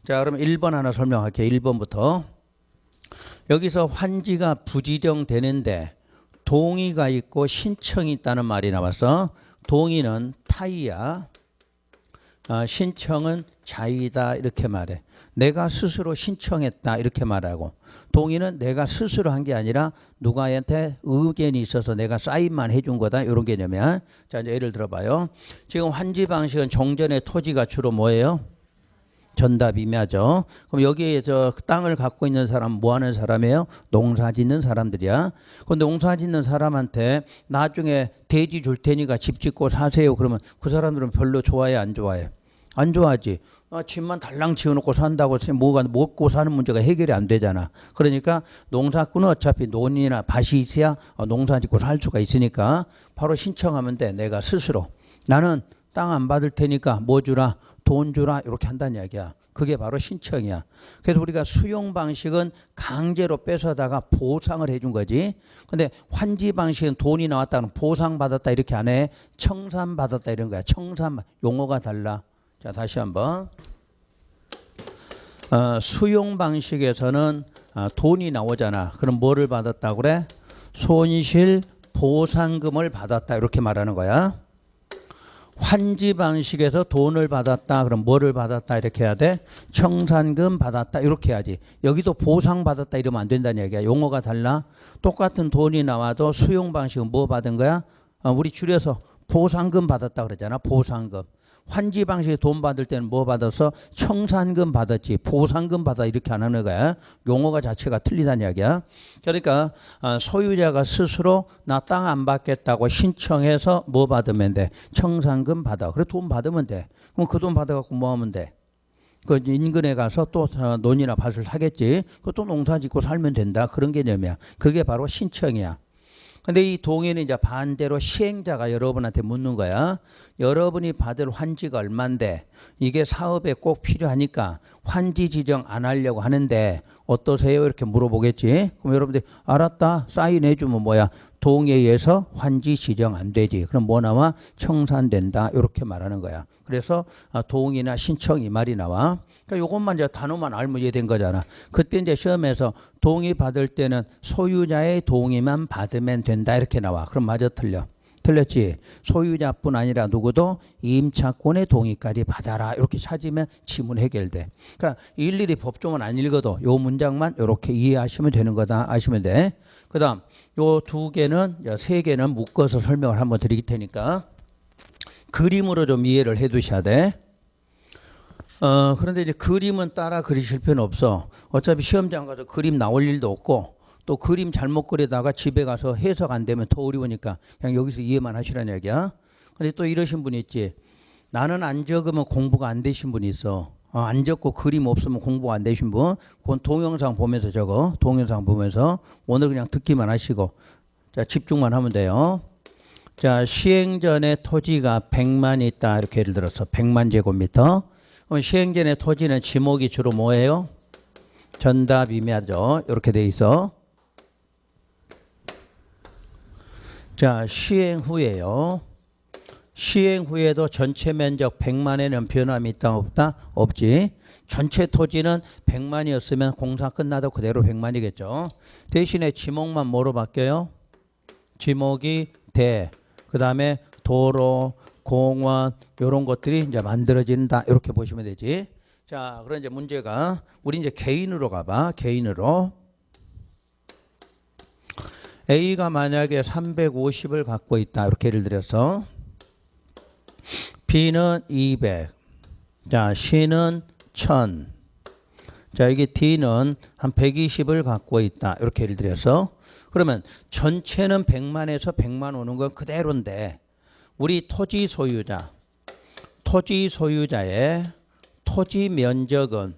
자, 그럼 1번 하나 설명할게요. 1번부터. 여기서 환지가 부지정되는데 동의가 있고 신청이 있다는 말이 나와서 동의는 타이야, 신청은 자의다 이렇게 말해. 내가 스스로 신청했다 이렇게 말하고, 동의는 내가 스스로 한 게 아니라 누구한테 의견이 있어서 내가 사인만 해준 거다 이런 개념이야. 자, 이제 예를 들어봐요. 지금 환지 방식은 종전의 토지가 주로 뭐예요? 전답이며죠. 그럼 여기에 저 땅을 갖고 있는 사람 뭐 하는 사람이에요? 농사 짓는 사람들이야. 그런데 농사 짓는 사람한테 나중에 대지 줄 테니까 집 짓고 사세요. 그러면 그 사람들은 별로 좋아해, 안 좋아해? 안 좋아하지. 집만 달랑 지어놓고 산다고 뭐가 먹고 사는 문제가 해결이 안 되잖아. 그러니까 농사꾼은 어차피 논이나 밭이 있어야 농사 짓고 살 수가 있으니까 바로 신청하면 돼. 내가 스스로. 나는 땅 안 받을 테니까 뭐 주라? 돈 주라 이렇게 한다는 이야기야. 그게 바로 신청이야. 그래서 우리가 수용 방식은 강제로 뺏어다가 보상을 해준 거지. 근데 환지 방식은 돈이 나왔다는 보상 받았다 이렇게 안 해. 청산 받았다 이런 거야. 청산 용어가 달라. 자, 다시 한번. 수용 방식에서는 돈이 나오잖아. 그럼 뭐를 받았다 그래? 손실 보상금을 받았다 이렇게 말하는 거야. 환지 방식에서 돈을 받았다. 그럼 뭐를 받았다 이렇게 해야 돼? 청산금 받았다 이렇게 해야지. 여기도 보상 받았다 이러면 안 된다는 얘기야. 용어가 달라. 똑같은 돈이 나와도 수용 방식은 뭐 받은 거야? 우리 줄여서 보상금 받았다 그러잖아. 보상금. 환지 방식에 돈 받을 때는 뭐 받아서 청산금 받았지 보상금 받아 이렇게 안 하는 거야. 용어가 자체가 틀리다는 이야기야. 그러니까 소유자가 스스로 나 땅 안 받겠다고 신청해서 뭐 받으면 돼? 청산금 받아. 그래 돈 받으면 돼. 그럼 그 돈 받아갖고 뭐 하면 돼? 그 인근에 가서 또 논이나 밭을 사겠지. 그또 농사 짓고 살면 된다. 그런 개념이야. 그게 바로 신청이야. 근데 이 동의는 이제 반대로 시행자가 여러분한테 묻는 거야. 여러분이 받을 환지가 얼만데 이게 사업에 꼭 필요하니까 환지 지정 안 하려고 하는데 어떠세요? 이렇게 물어보겠지. 그럼 여러분들이 알았다. 사인해주면 뭐야? 동의해서 환지 지정 안 되지. 그럼 뭐 나와? 청산된다. 이렇게 말하는 거야. 그래서 동의나 신청 이 말이 나와. 그러니까 이것만 이제 단어만 알면 이해된 거잖아. 그때 이제 시험에서 동의 받을 때는 소유자의 동의만 받으면 된다 이렇게 나와. 그럼 맞아 틀려? 틀렸지. 소유자뿐 아니라 누구도 임차권의 동의까지 받아라 이렇게 찾으면 지문 해결돼. 그러니까 일일이 법조문 안 읽어도 요 문장만 이렇게 이해하시면 되는 거다. 아시면 돼. 그다음 요 두 개는 세 개는 묶어서 설명을 한번 드릴 테니까 그림으로 좀 이해를 해 두셔야 돼. 그런데 이제 그림은 따라 그리실 필요는 없어. 어차피 시험장 가서 그림 나올 일도 없고 또 그림 잘못 그리다가 집에 가서 해석 안 되면 더 어려우니까 그냥 여기서 이해만 하시라는 얘기야. 근데 또 이러신 분이 있지. 나는 안 적으면 공부가 안 되신 분이 있어. 안 적고 그림 없으면 공부가 안 되신 분. 그건 동영상 보면서 적어. 동영상 보면서. 오늘 그냥 듣기만 하시고. 자, 집중만 하면 돼요. 자, 시행 전에 토지가 100만 있다. 이렇게 예를 들어서 100만 제곱미터. 시행 전에 토지는 지목이 주로 뭐예요? 전답이며죠. 이렇게 돼 있어. 자, 시행 후에요. 시행 후에도 전체 면적 100만에는 변함이 있다 없다? 없지. 전체 토지는 100만이었으면 공사 끝나도 그대로 100만이겠죠. 대신에 지목만 뭐로 바뀌어요? 지목이 대. 그 다음에 도로, 공원 이런 것들이 이제 만들어진다. 이렇게 보시면 되지. 자, 그럼 이제 문제가 우리 이제 개인으로 가봐. 개인으로. A가 만약에 350을 갖고 있다. 이렇게 예를 들어서 B는 200. 자, C는 1000. 자, 여기 D는 한 120을 갖고 있다. 이렇게 예를 들어서 그러면 전체는 100만에서 100만 오는 건 그대로인데 우리 토지 소유자의 토지 면적은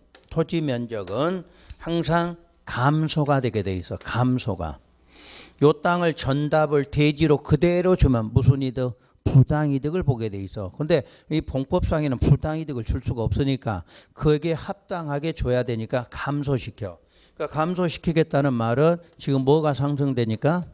항상 감소가 되게 돼 있어. 감소가. 요 땅을 전답을 대지로 그대로 주면 무슨 이득? 부당이득을 보게 돼 있어. 근데 이 봉법상에는 부당이득을 줄 수가 없으니까 그게 합당하게 줘야 되니까 감소시켜. 그러니까 감소시키겠다는 말은 지금 뭐가 상승되니까?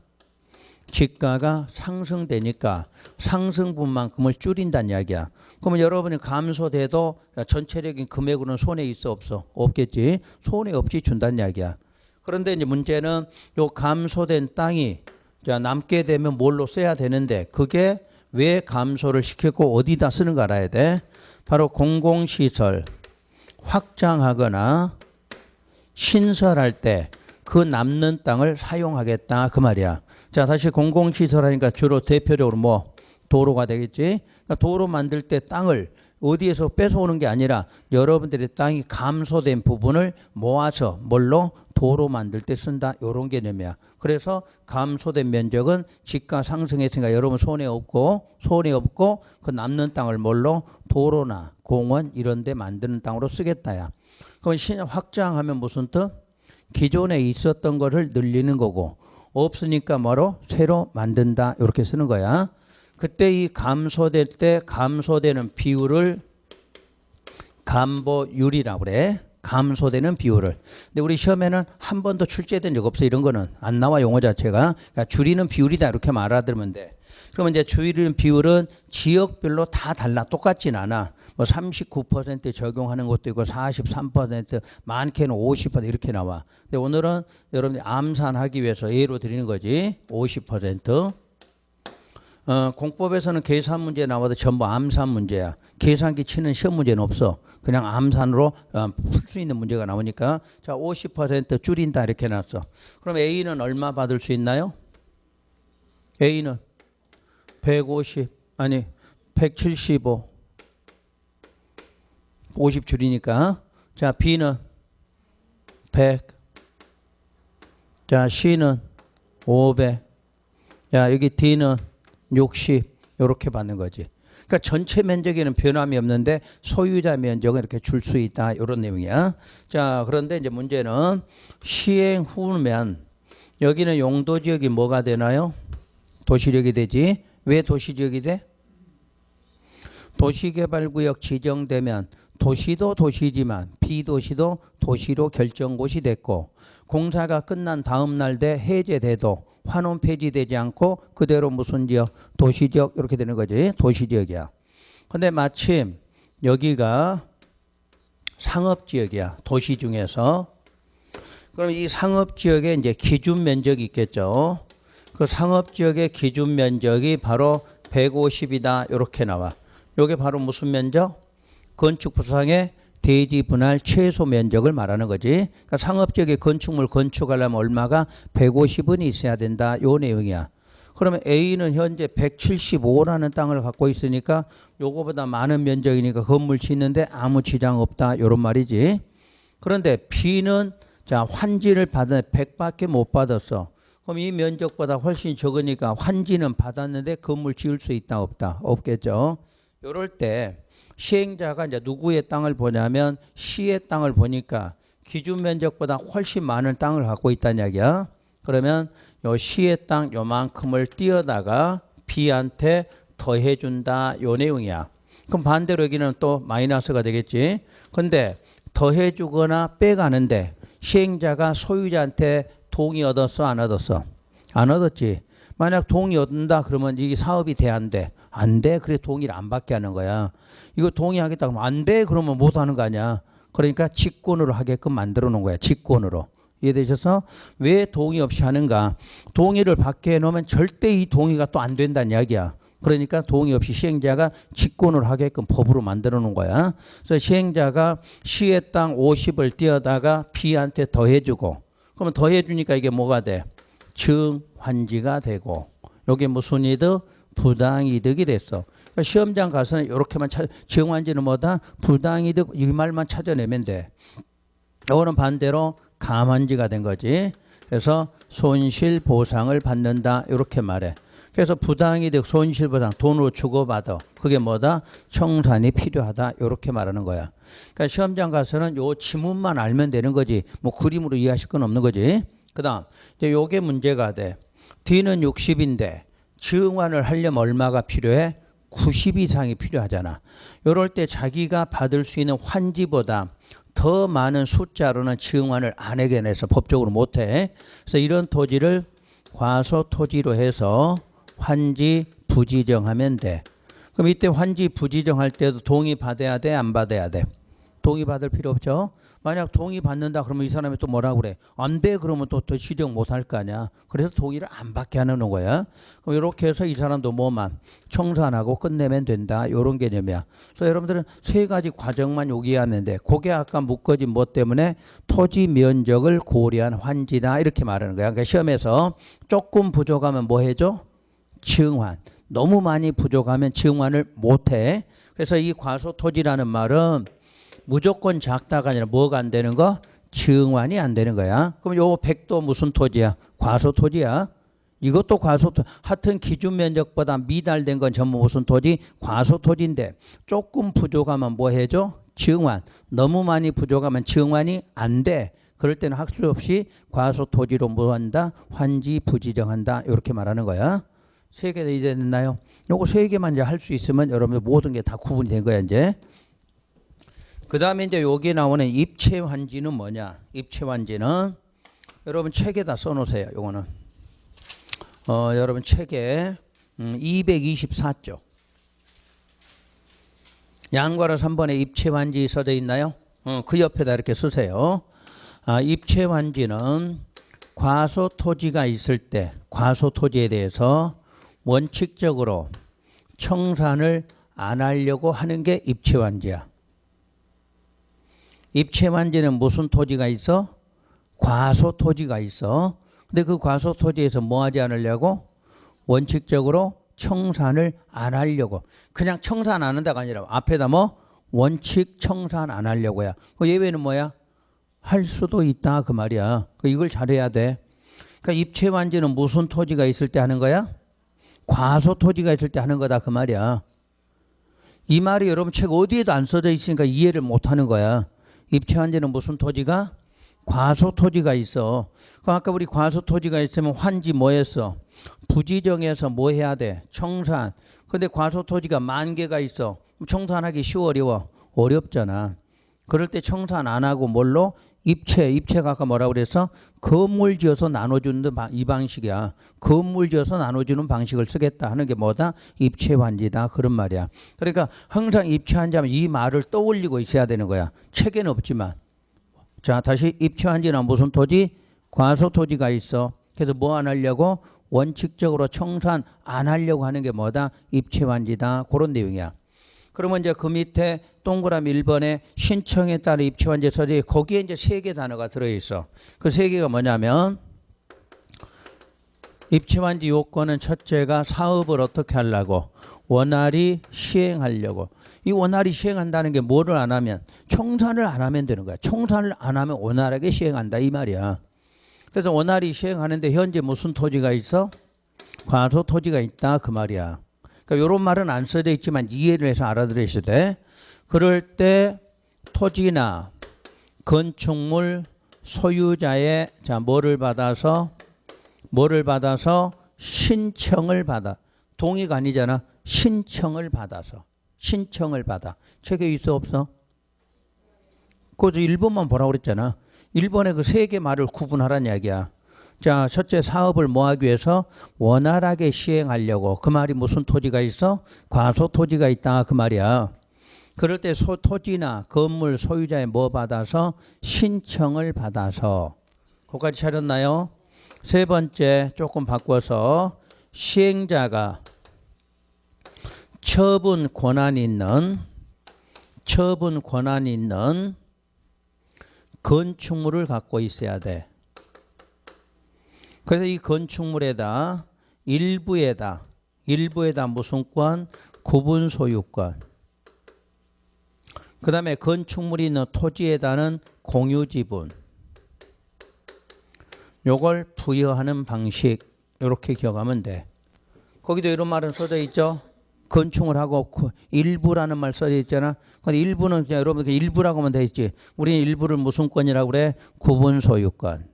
지가가 상승되니까 상승분만큼을 줄인다는 이야기야. 그러면 여러분이 감소돼도 전체적인 금액으로는 손해 있어 없어? 없겠지. 손해 없이 준다는 이야기야. 그런데 이제 문제는 요 감소된 땅이 자, 남게 되면 뭘로 써야 되는데 그게 왜 감소를 시켰고 어디다 쓰는 거 알아야 돼. 바로 공공시설 확장하거나 신설할 때 그 남는 땅을 사용하겠다 그 말이야. 자, 사실 공공시설 하니까 주로 대표적으로 뭐 도로가 되겠지. 그러니까 도로 만들 때 땅을 어디에서 뺏어오는 게 아니라 여러분들의 땅이 감소된 부분을 모아서 뭘로 도로 만들 때 쓴다 이런 개념이야. 그래서 감소된 면적은 집가 상승했으니까 여러분 손해 없고 그 남는 땅을 뭘로 도로나 공원 이런 데 만드는 땅으로 쓰겠다야. 그럼 신 확장하면 무슨 뜻? 기존에 있었던 거를 늘리는 거고 없으니까 뭐로 새로 만든다 이렇게 쓰는 거야. 그때 이 감소될 때 감소되는 비율을 감보율이라고 그래. 감소되는 비율을. 근데 우리 시험에는 한 번도 출제된 적 없어. 이런 거는 안 나와 용어 자체가. 그러니까 줄이는 비율이다 이렇게 알아들으면 돼. 그러면 이제 줄이는 비율은 지역별로 다 달라. 똑같진 않아. 뭐 39% 적용하는 것도 있고 43% 많게는 50% 이렇게 나와. 근데 오늘은 여러분들이 암산하기 위해서 예로 드리는 거지. 50%. 공법에서는 계산 문제 나와도 전부 암산 문제야. 계산기 치는 시험 문제는 없어. 그냥 암산으로 풀 수 있는 문제가 나오니까 자 50% 줄인다 이렇게 놨어. 그럼 A는 얼마 받을 수 있나요? A는 150 아니 175 50 줄이니까 자 B는 100 자 C는 500 야 여기 D는 60 이렇게 받는 거지. 그러니까 전체 면적에는 변함이 없는데 소유자 면적은 이렇게 줄 수 있다 이런 내용이야. 자 그런데 이제 문제는 시행 후면 여기는 용도지역이 뭐가 되나요? 도시지역이 되지. 왜 도시지역이 돼? 도시개발구역 지정되면 도시도 도시지만 비도시도 도시로 결정곳이 됐고 공사가 끝난 다음 날 돼 해제돼도 환원 폐지되지 않고 그대로 무슨 지역? 도시지역 이렇게 되는 거지. 도시지역이야. 근데 마침 여기가 상업지역이야. 도시 중에서. 그럼 이 상업지역에 이제 기준 면적이 있겠죠. 그 상업지역의 기준 면적이 바로 150이다. 이렇게 나와. 이게 바로 무슨 면적? 건축부상의 대지 분할 최소 면적을 말하는 거지. 그러니까 상업지역의 건축물 건축하려면 얼마가 150은 있어야 된다. 요 내용이야. 그러면 A는 현재 175라는 땅을 갖고 있으니까 요거보다 많은 면적이니까 건물 짓는데 아무 지장 없다. 요런 말이지. 그런데 B는 자 환지를 받은 100밖에 못 받았어. 그럼 이 면적보다 훨씬 적으니까 환지는 받았는데 건물 지을 수 있다 없다? 없겠죠. 요럴 때 시행자가 이제 누구의 땅을 보냐면 시의 땅을 보니까 기준 면적보다 훨씬 많은 땅을 갖고 있다는 이야기야. 그러면 요 시의 땅 요만큼을 띄어다가 B한테 더해준다 요 내용이야. 그럼 반대로 여기는 또 마이너스가 되겠지. 근데 더해주거나 빼가는데 시행자가 소유자한테 동의 얻었어 안 얻었어? 안 얻었지. 만약 동의 얻는다 그러면 이게 사업이 돼 안 돼? 안 돼. 그래 동의를 안 받게 하는 거야. 이거 동의하겠다 그러면 안 돼. 그러면 못 하는 거 아니야. 그러니까 직권으로 하게끔 만들어 놓은 거야. 직권으로. 이해되셔서 왜 동의 없이 하는가? 동의를 받게 해놓으면 절대 이 동의가 또 안 된다는 이야기야. 그러니까 동의 없이 시행자가 직권으로 하게끔 법으로 만들어 놓은 거야. 그래서 시행자가 시의 땅 50을 띄어다가 B한테 더해주고 그러면 더해주니까 이게 뭐가 돼? 증환지가 되고 여기 무슨 이득? 부당이득이 됐어. 그러니까 시험장 가서는 이렇게만 증환지는 뭐다? 부당이득 이 말만 찾아내면 돼. 이거는 반대로 감환지가 된 거지. 그래서 손실보상을 받는다 이렇게 말해. 그래서 부당이득 손실보상 돈으로 주고받아. 그게 뭐다? 청산이 필요하다 이렇게 말하는 거야. 그러니까 시험장 가서는 요 지문만 알면 되는 거지. 뭐 그림으로 이해하실 건 없는 거지. 그 다음 이제 요게 문제가 돼. D는 60인데 증환을 하려면 얼마가 필요해? 90 이상이 필요하잖아. 이럴 때 자기가 받을 수 있는 환지보다 더 많은 숫자로는 증환을 안 해결해서 법적으로 못해. 그래서 이런 토지를 과소토지로 해서 환지 부지정하면 돼. 그럼 이때 환지 부지정할 때도 동의 받아야 돼? 안 받아야 돼? 동의 받을 필요 없죠. 만약 동의 받는다 그러면 이 사람이 또 뭐라고 그래? 안 돼 그러면 또 실력 못 할 거 아니야. 그래서 동의를 안 받게 하는 거야. 그럼 이렇게 해서 이 사람도 뭐만 청소 안 하고 끝내면 된다. 이런 개념이야. 그래서 여러분들은 세 가지 과정만 요기하면 돼. 그게 아까 묶어진 뭐 때문에 토지 면적을 고려한 환지다 이렇게 말하는 거야. 그러니까 시험에서 조금 부족하면 뭐 해줘? 증환. 너무 많이 부족하면 증환을 못 해. 그래서 이 과소토지라는 말은 무조건 작다가 아니라 뭐가 안 되는 거? 증환이 안 되는 거야. 그럼 요 100도 무슨 토지야? 과소토지야. 이것도 과소토지. 하여튼 기준 면적보다 미달된 건 전부 무슨 토지? 과소토지인데 조금 부족하면 뭐 해줘? 증환. 너무 많이 부족하면 증환이 안 돼. 그럴 때는 학수 없이 과소토지로 뭐 한다? 환지 부지정한다. 이렇게 말하는 거야. 세 개 이제 됐나요? 요거 세 개만 이제 할 수 있으면 여러분들 모든 게 다 구분이 된 거야 이제. 그 다음에 이제 여기 나오는 입체환지는 뭐냐? 입체환지는 여러분 책에다 써놓으세요. 요거는 여러분 책에 224쪽 양괄호 3번에 입체환지 써져 있나요? 그 옆에다 이렇게 쓰세요. 입체환지는 과소토지가 있을 때 과소토지에 대해서 원칙적으로 청산을 안 하려고 하는 게 입체환지야. 입체환지는 무슨 토지가 있어? 과소토지가 있어. 근데 그 과소토지에서 뭐 하지 않으려고? 원칙적으로 청산을 안 하려고. 그냥 청산 안 한다가 아니라 앞에다 뭐? 원칙 청산 안 하려고야. 그 예외는 뭐야? 할 수도 있다 그 말이야. 이걸 잘해야 돼. 그러니까 입체환지는 무슨 토지가 있을 때 하는 거야? 과소토지가 있을 때 하는 거다 그 말이야. 이 말이 여러분 책 어디에도 안 써져 있으니까 이해를 못 하는 거야. 입체환지는 무슨 토지가? 과소토지가 있어. 그럼 아까 우리 과소토지가 있으면 환지 뭐 했어? 부지정해서 뭐 해야 돼? 청산. 근데 과소토지가 10,000개가 있어. 청산하기 쉬워 어려워? 어렵잖아. 그럴 때 청산 안 하고 뭘로? 입체가 아까 뭐라고 그랬어? 건물 지어서 나눠주는 이 방식이야. 건물 지어서 나눠주는 방식을 쓰겠다 하는 게 뭐다? 입체환지다 그런 말이야. 그러니까 항상 입체환지하면 이 말을 떠올리고 있어야 되는 거야. 책에는 없지만. 자 다시 입체환지는 무슨 토지? 과소토지가 있어. 그래서 뭐 안 하려고? 원칙적으로 청산 안 하려고 하는 게 뭐다? 입체환지다 그런 내용이야. 그러면 이제 그 밑에 동그라미 1번에 신청에 따른 입체환지 서지 거기에 이제 3개 단어가 들어있어. 그 3개가 뭐냐면 입체환지 요건은 첫째가 사업을 어떻게 하려고? 원활히 시행하려고. 이 원활히 시행한다는 게 뭐를 안 하면? 청산을 안 하면 되는 거야. 청산을 안 하면 원활하게 시행한다 이 말이야. 그래서 원활히 시행하는데 현재 무슨 토지가 있어? 과소토지가 있다 그 말이야. 그러니까 이런 말은 안 써져 있지만 이해를 해서 알아들으셔야 돼. 그럴 때 토지나 건축물 소유자의 뭐를 받아서 신청을 받아. 동의가 아니잖아. 신청을 받아. 책에 있어 없어? 그거 1번만 보라고 그랬잖아. 1번에 그 3개 말을 구분하라는 이야기야. 자, 첫째 사업을 뭐 하기 위해서 원활하게 시행하려고. 그 말이 무슨 토지가 있어? 과소토지가 있다 그 말이야. 그럴 때 토지나 건물 소유자의 뭐 받아서? 신청을 받아서. 그거까지 찾았나요? 세 번째 조금 바꿔서 시행자가 처분 권한이 있는 건축물을 갖고 있어야 돼. 그래서 이 건축물에다 일부에다 무슨 권? 구분 소유권. 그 다음에 건축물이 있는 토지에다는 공유 지분. 요걸 부여하는 방식 이렇게 기억하면 돼. 거기도 이런 말은 써져 있죠. 건축을 하고 일부라는 말 써져 있잖아. 근데 일부는 그냥 여러분 일부라고 하면 돼 있지. 우리는 일부를 무슨 권이라고 그래? 구분 소유권.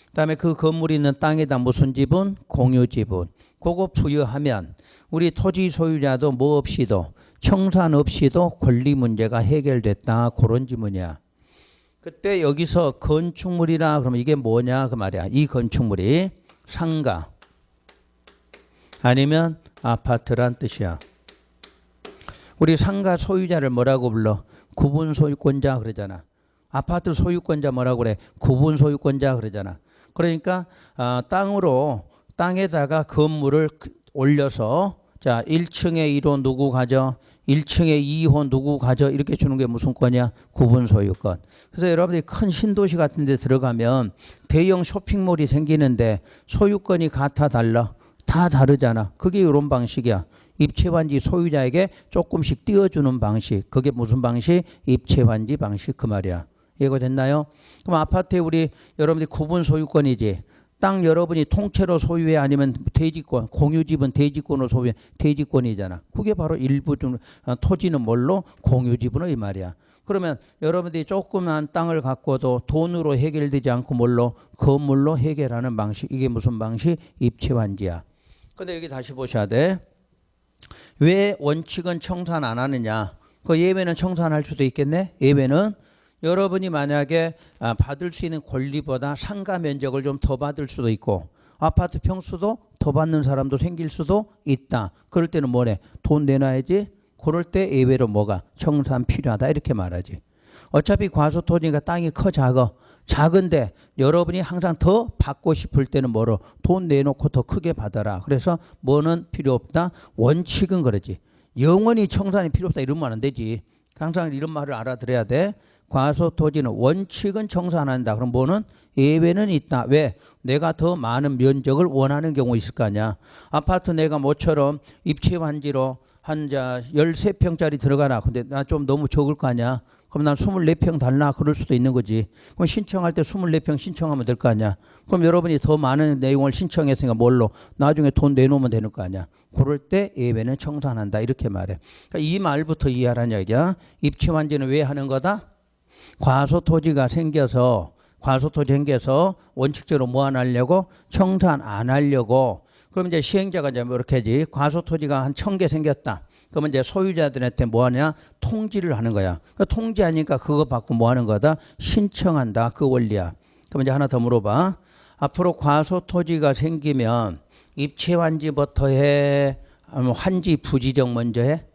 그다음에 그 건물이 있는 땅에다 무슨 지분? 공유 지분. 그거 부여하면 우리 토지 소유자도 뭐 없이도 청산 없이도 권리 문제가 해결됐다. 그런 지문이야. 그때 여기서 건축물이라 그러면 이게 뭐냐 그 말이야. 이 건축물이 상가 아니면 아파트란 뜻이야. 우리 상가 소유자를 뭐라고 불러? 구분 소유권자 그러잖아. 아파트 소유권자 뭐라고 그래? 구분 소유권자 그러잖아. 그러니까 땅에다가 건물을 올려서 자 1층에 1호 누구 가져? 1층에 2호 누구 가져? 이렇게 주는 게 무슨 권이야? 구분 소유권. 그래서 여러분들이 큰 신도시 같은 데 들어가면 대형 쇼핑몰이 생기는데 소유권이 같아 달라? 다 다르잖아. 그게 이런 방식이야. 입체환지 소유자에게 조금씩 띄워주는 방식. 그게 무슨 방식? 입체환지 방식 그 말이야. 이해가 됐나요? 그럼 아파트에 우리 여러분들이 구분 소유권이지. 땅 여러분이 통째로 소유해 아니면 대지권, 공유집은 대지권으로 소유해 대지권이잖아. 그게 바로 일부 토지는 뭘로? 공유집으로 이 말이야. 그러면 여러분들이 조그만 땅을 갖고도 돈으로 해결되지 않고 뭘로? 건물로 해결하는 방식. 이게 무슨 방식? 입체환지야. 근데 여기 다시 보셔야 돼. 왜 원칙은 청산 안 하느냐? 그 예외는 청산할 수도 있겠네. 예외는 여러분이 만약에 받을 수 있는 권리보다 상가 면적을 좀 더 받을 수도 있고 아파트 평수도 더 받는 사람도 생길 수도 있다. 그럴 때는 뭐래? 돈 내놔야지. 그럴 때 예외로 뭐가? 청산 필요하다 이렇게 말하지. 어차피 과소토지니까 땅이 커 작아. 작은데 여러분이 항상 더 받고 싶을 때는 뭐로? 돈 내놓고 더 크게 받아라. 그래서 뭐는 필요 없다? 원칙은 그러지. 영원히 청산이 필요 없다 이러면 안 되지. 항상 이런 말을 알아들어야 돼. 과소토지는 원칙은 청산한다. 그럼 뭐는? 예외는 있다. 왜? 내가 더 많은 면적을 원하는 경우 있을 거 아니야. 아파트 내가 모처럼 입체환지로 한 13평짜리 들어가라. 근데 나 좀 너무 적을 거 아니야. 그럼 난 24평 달라. 그럴 수도 있는 거지. 그럼 신청할 때 24평 신청하면 될 거 아니야. 그럼 여러분이 더 많은 내용을 신청했으니까 뭘로? 나중에 돈 내놓으면 되는 거 아니야. 그럴 때 예외는 청산한다. 이렇게 말해. 그러니까 이 말부터 이해하라는 얘기야. 입체환지는 왜 하는 거다? 과소토지가 생겨서 원칙적으로 뭐 안 하려고? 청산 안 하려고. 그럼 이제 시행자가 이제 이렇게 하지. 과소토지가 한 1000개 생겼다. 그러면 이제 소유자들한테 뭐 하냐? 통지를 하는 거야. 그러니까 통지하니까 그거 받고 뭐 하는 거다? 신청한다. 그 원리야. 그럼 이제 하나 더 물어봐. 앞으로 과소토지가 생기면 입체환지부터 해? 아니면 환지 부지정 먼저 해?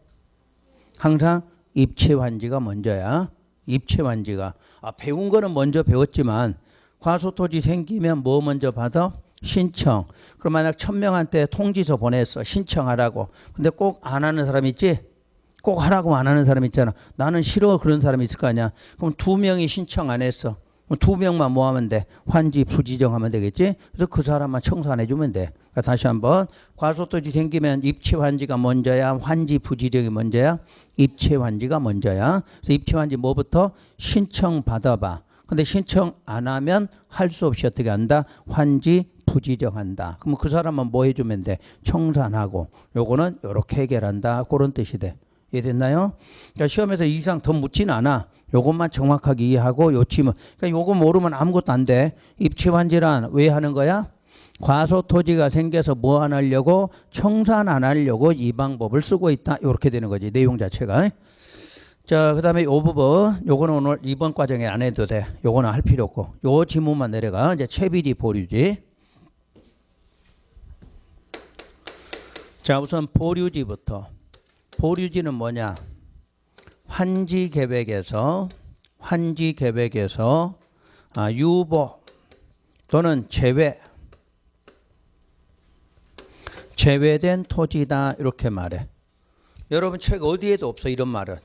항상 입체환지가 먼저야. 입체환지가. 배운 거는 먼저 배웠지만 과소토지 생기면 뭐 먼저 받아? 신청. 그럼 만약 1000명한테 통지서 보냈어. 신청하라고. 근데 꼭 안 하는 사람 있지? 꼭 하라고 안 하는 사람 있잖아. 나는 싫어 그런 사람이 있을 거 아니야. 그럼 2명이 신청 안 했어. 그럼 2명만 뭐 하면 돼? 환지 부지정하면 되겠지? 그래서 그 사람만 청산해 주면 돼. 그러니까 다시 한번 과소토지 생기면 입체환지가 먼저야? 환지 부지정이 먼저야? 입체환지가 먼저야. 그래서 입체환지 뭐부터? 신청 받아봐. 근데 신청 안 하면 할 수 없이 어떻게 한다? 환지 부지정한다. 그럼 그 사람은 뭐 해주면 돼? 청산하고. 요거는 이렇게 해결한다. 그런 뜻이 돼. 이해됐나요? 그러니까 시험에서 이 이상 더 묻지는 않아. 요것만 정확하게 이해하고 요침은. 그러니까 요거 모르면 아무것도 안 돼. 입체환지란 왜 하는 거야? 과소토지가 생겨서 뭐 안 하려고? 청산 안 하려고 이 방법을 쓰고 있다. 이렇게 되는 거지. 내용 자체가. 자, 그 다음에 요 부분, 요거는 오늘 이번 과정에 안 해도 돼. 요거는 할 필요 없고. 요 지문만 내려가. 이제 채비리 보류지. 자, 우선 보류지부터. 보류지는 뭐냐? 환지 계획에서 유보 또는 제외된 토지다 이렇게 말해. 여러분 책 어디에도 없어 이런 말은.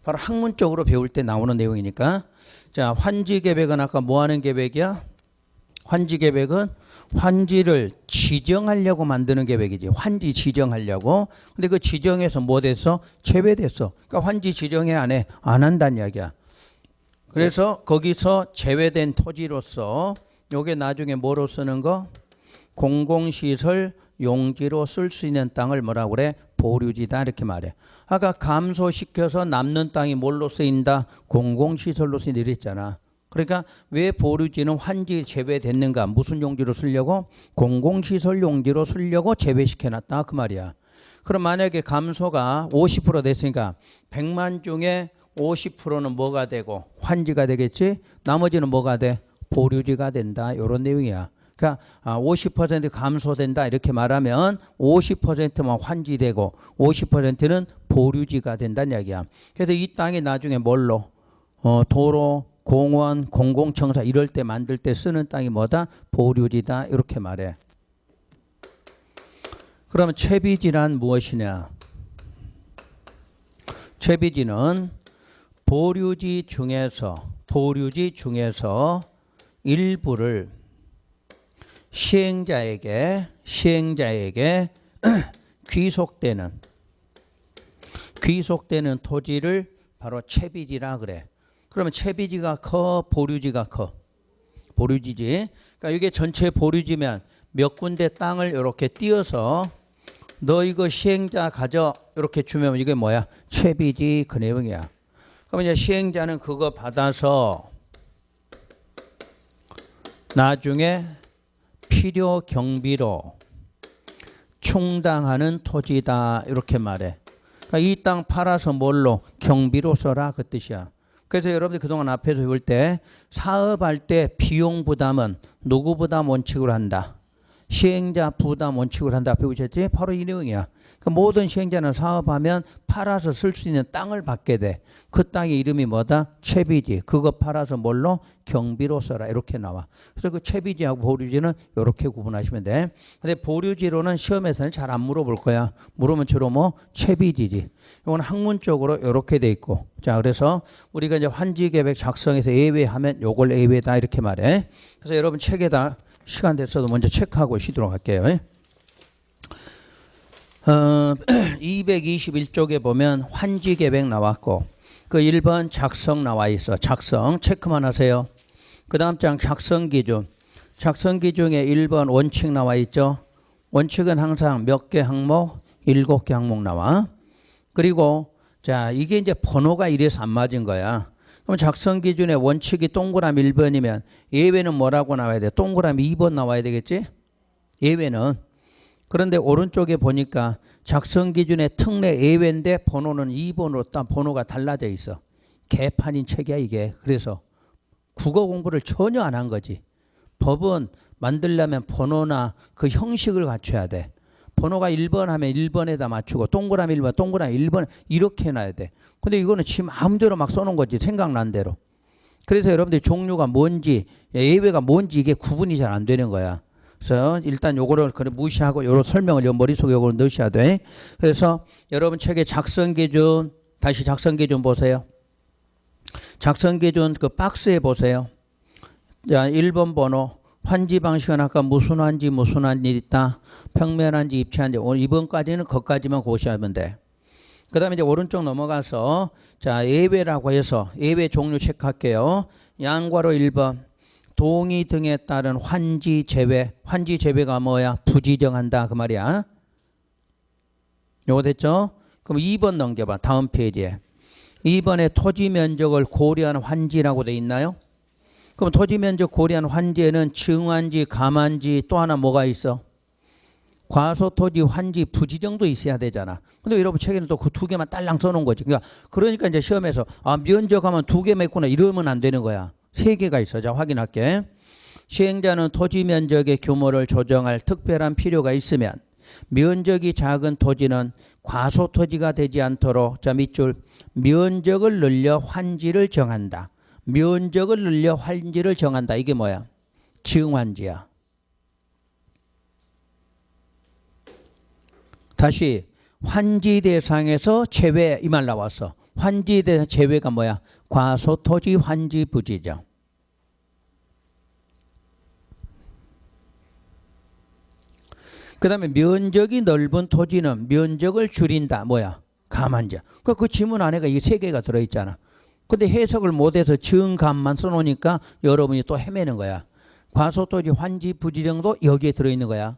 바로 학문적으로 배울 때 나오는 내용이니까. 자, 환지 계획은 아까 뭐 하는 계획이야? 환지 계획은 환지를 지정하려고 만드는 계획이지. 환지 지정하려고. 근데 그 지정에서 뭐 됐어? 제외됐어. 그러니까 환지 지정해 안 해? 안 한다는 이야기야. 그래서 거기서 제외된 토지로서 요게 나중에 뭐로 쓰는 거? 공공시설 용지로 쓸 수 있는 땅을 뭐라고 그래? 보류지다 이렇게 말해. 아까 감소시켜서 남는 땅이 뭘로 쓰인다? 공공시설로 쓰인다 이랬잖아. 그러니까 왜 보류지는 환지 제외됐는가? 무슨 용지로 쓰려고? 공공시설 용지로 쓰려고 제외시켜놨다 그 말이야. 그럼 만약에 감소가 50% 됐으니까 100만 중에 50%는 뭐가 되고 환지가 되겠지? 나머지는 뭐가 돼? 보류지가 된다 이런 내용이야. 그러니까 50% 감소된다 이렇게 말하면 50%만 환지되고 50%는 보류지가 된다는 이야기야. 그래서 이 땅이 나중에 뭘로 도로, 공원, 공공청사 이럴 때 만들 때 쓰는 땅이 뭐다? 보류지다 이렇게 말해. 그러면 채비지란 무엇이냐? 채비지는 보류지 중에서 일부를 시행자에게 귀속되는 토지를 바로 채비지라 그래. 그러면 채비지가 커, 보류지가 커? 보류지지. 그러니까 이게 전체 보류지면 몇 군데 땅을 이렇게 띄어서 너 이거 시행자 가져 이렇게 주면 이게 뭐야? 채비지 그 내용이야. 그럼 이제 시행자는 그거 받아서 나중에 필요 경비로 충당하는 토지다 이렇게 말해. 그러니까 이 땅 팔아서 뭘로? 경비로 써라 그 뜻이야. 그래서 여러분들 그동안 앞에서 볼 때 사업할 때 비용 부담은 누구 부담 원칙으로 한다? 시행자 부담 원칙을 한다 배우셨지? 바로 이 내용이야. 그러니까 모든 시행자는 사업하면 팔아서 쓸 수 있는 땅을 받게 돼. 그 땅의 이름이 뭐다? 채비지. 그거 팔아서 뭘로? 경비로 써라 이렇게 나와. 그래서 그 채비지하고 보류지는 이렇게 구분하시면 돼. 근데 보류지로는 시험에서는 잘 안 물어볼 거야. 물으면 주로 뭐? 채비지지. 이건 학문적으로 이렇게 돼 있고. 자, 그래서 우리가 이제 환지계획 작성해서 예외하면 요걸 예외다 이렇게 말해. 그래서 여러분 책에다 시간 됐어도 먼저 체크하고 쉬도록 할게요. 221쪽에 보면 환지계획 나왔고 그 1번 작성 나와 있어. 작성 체크만 하세요. 그 다음 장 작성기준. 작성기준에 1번 원칙 나와 있죠. 원칙은 항상 몇 개 항목? 7개 항목 나와. 그리고 자 이게 이제 번호가 이래서 안 맞은 거야. 그럼 작성 기준의 원칙이 동그라미 1번이면 예외는 뭐라고 나와야 돼? 동그라미 2번 나와야 되겠지? 예외는. 그런데 오른쪽에 보니까 작성 기준의 특례 예외인데 번호는 2번으로 딱 번호가 달라져 있어. 개판인 책이야 이게. 그래서 국어 공부를 전혀 안 한 거지. 법은 만들려면 번호나 그 형식을 갖춰야 돼. 번호가 1번 하면 1번에다 맞추고 동그라미 1번, 동그라미 1번 이렇게 해놔야 돼. 근데 이거는 지 마음대로 막 써놓은 거지. 생각난 대로. 그래서 여러분들이 종류가 뭔지 예외가 뭔지 이게 구분이 잘 안 되는 거야. 그래서 일단 요거를 그래 무시하고 요런 설명을 요 머릿속에 요거를 넣으셔야 돼. 그래서 여러분 책의 작성 기준 다시 작성 기준 보세요. 작성 기준 그 박스에 보세요. 자, 1번 번호 환지 방식은 아까 무슨 환지 있다. 평면 환지, 입체 환지. 오늘 이번까지는 거기까지만 고시하면 돼. 그 다음에 이제 오른쪽 넘어가서 자 예외라고 해서 예외 종류 체크할게요. 양괄호 1번 동의 등에 따른 환지 제외. 환지 제외가 뭐야? 부지정한다 그 말이야. 요거 됐죠? 그럼 2번 넘겨봐. 다음 페이지에 2번에 토지 면적을 고려한 환지라고 돼 있나요? 그럼 토지 면적 고려한 환지에는 증환지, 감환지 또 하나 뭐가 있어? 과소토지, 환지, 부지정도 있어야 되잖아. 근데 여러분 책에는 또 그 두 개만 딸랑 써놓은 거지. 그러니까 이제 시험에서 면적하면 두 개만 있구나 이러면 안 되는 거야. 세 개가 있어. 자 확인할게. 시행자는 토지 면적의 규모를 조정할 특별한 필요가 있으면 면적이 작은 토지는 과소토지가 되지 않도록 자 밑줄 면적을 늘려 환지를 정한다. 면적을 늘려 환지를 정한다. 이게 뭐야? 증환지야. 다시 환지 대상에서 제외 이 말 나왔어. 환지 대상 제외가 뭐야? 과소토지 환지 부지정. 그 다음에 면적이 넓은 토지는 면적을 줄인다. 뭐야? 감환지야. 그 지문 안에가 이 세 개가 들어있잖아. 근데 해석을 못해서 증감만 써놓으니까 여러분이 또 헤매는 거야. 과소토지 환지 부지정도 여기에 들어있는 거야.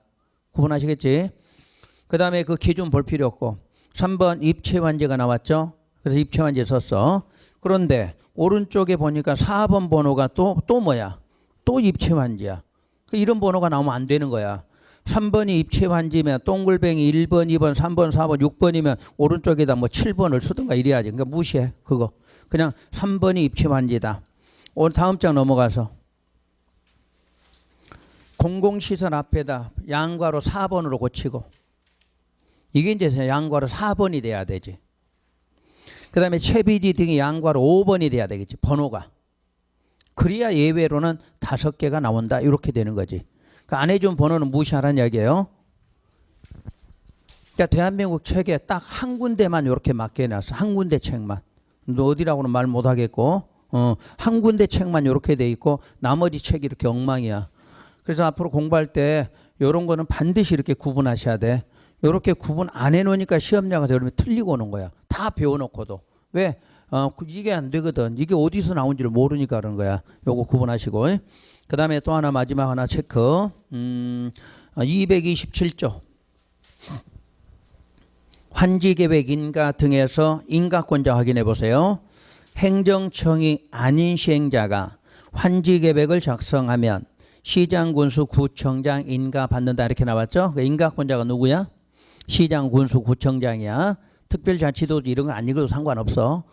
구분하시겠지? 그 다음에 그 기준 볼 필요 없고 3번 입체환지가 나왔죠. 그래서 입체환지 썼어. 그런데 오른쪽에 보니까 4번 번호가 또 뭐야? 또 입체환지야. 이런 번호가 나오면 안 되는 거야. 3번이 입체환지면 동글뱅이 1번, 2번, 3번, 4번, 6번이면 오른쪽에다 뭐 7번을 쓰든가 이래야지. 그러니까 무시해. 그거. 그냥 3번이 입체환지다. 오늘 다음 장 넘어가서 공공시설 앞에다 양괄호 4번으로 고치고 이게 이제 양괄호 4번이 돼야 되지. 그 다음에 채비지 등이 양괄호 5번이 돼야 되겠지. 번호가. 그래야 예외로는 5개가 나온다. 이렇게 되는 거지. 그 안 해준 번호는 무시하라는 이야기예요. 그러니까 대한민국 책에 딱 한 군데만 이렇게 맞게 해놨어. 한 군데 책만. 너 어디라고는 말 못하겠고 한 군데 책만 이렇게 돼 있고 나머지 책이 이렇게 엉망이야. 그래서 앞으로 공부할 때 이런 거는 반드시 이렇게 구분하셔야 돼. 이렇게 구분 안 해놓으니까 시험장에서 그러면 틀리고 오는 거야. 다 배워놓고도. 왜? 이게 안 되거든. 이게 어디서 나온지를 모르니까 그런 거야. 요거 구분하시고. 그 다음에 또 하나 마지막 하나 체크. 227조. 환지계획 인가 등에서 인가권자 확인해 보세요. 행정청이 아닌 시행자가 환지계획을 작성하면 시장, 군수, 구청장 인가 받는다 이렇게 나왔죠. 그 인가권자가 누구야? 시장, 군수, 구청장이야. 특별자치도 이런 거 안 읽어도 상관없어.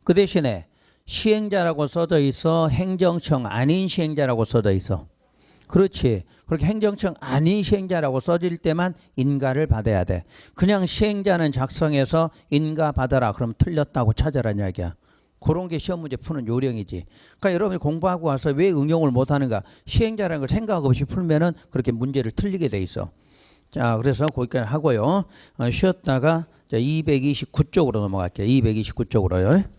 그 대신에 시행자라고 써져 있어. 행정청 아닌 시행자라고 써져 있어. 그렇지. 그렇게 행정청 아닌 시행자라고 써질 때만 인가를 받아야 돼. 그냥 시행자는 작성해서 인가 받아라. 그럼 틀렸다고 찾아라는 이야기야. 그런 게 시험 문제 푸는 요령이지. 그러니까 여러분이 공부하고 와서 왜 응용을 못하는가? 시행자라는 걸 생각 없이 풀면은 그렇게 문제를 틀리게 돼 있어. 자, 그래서 거기까지 하고요. 쉬었다가 229쪽으로 넘어갈게요. 229쪽으로요.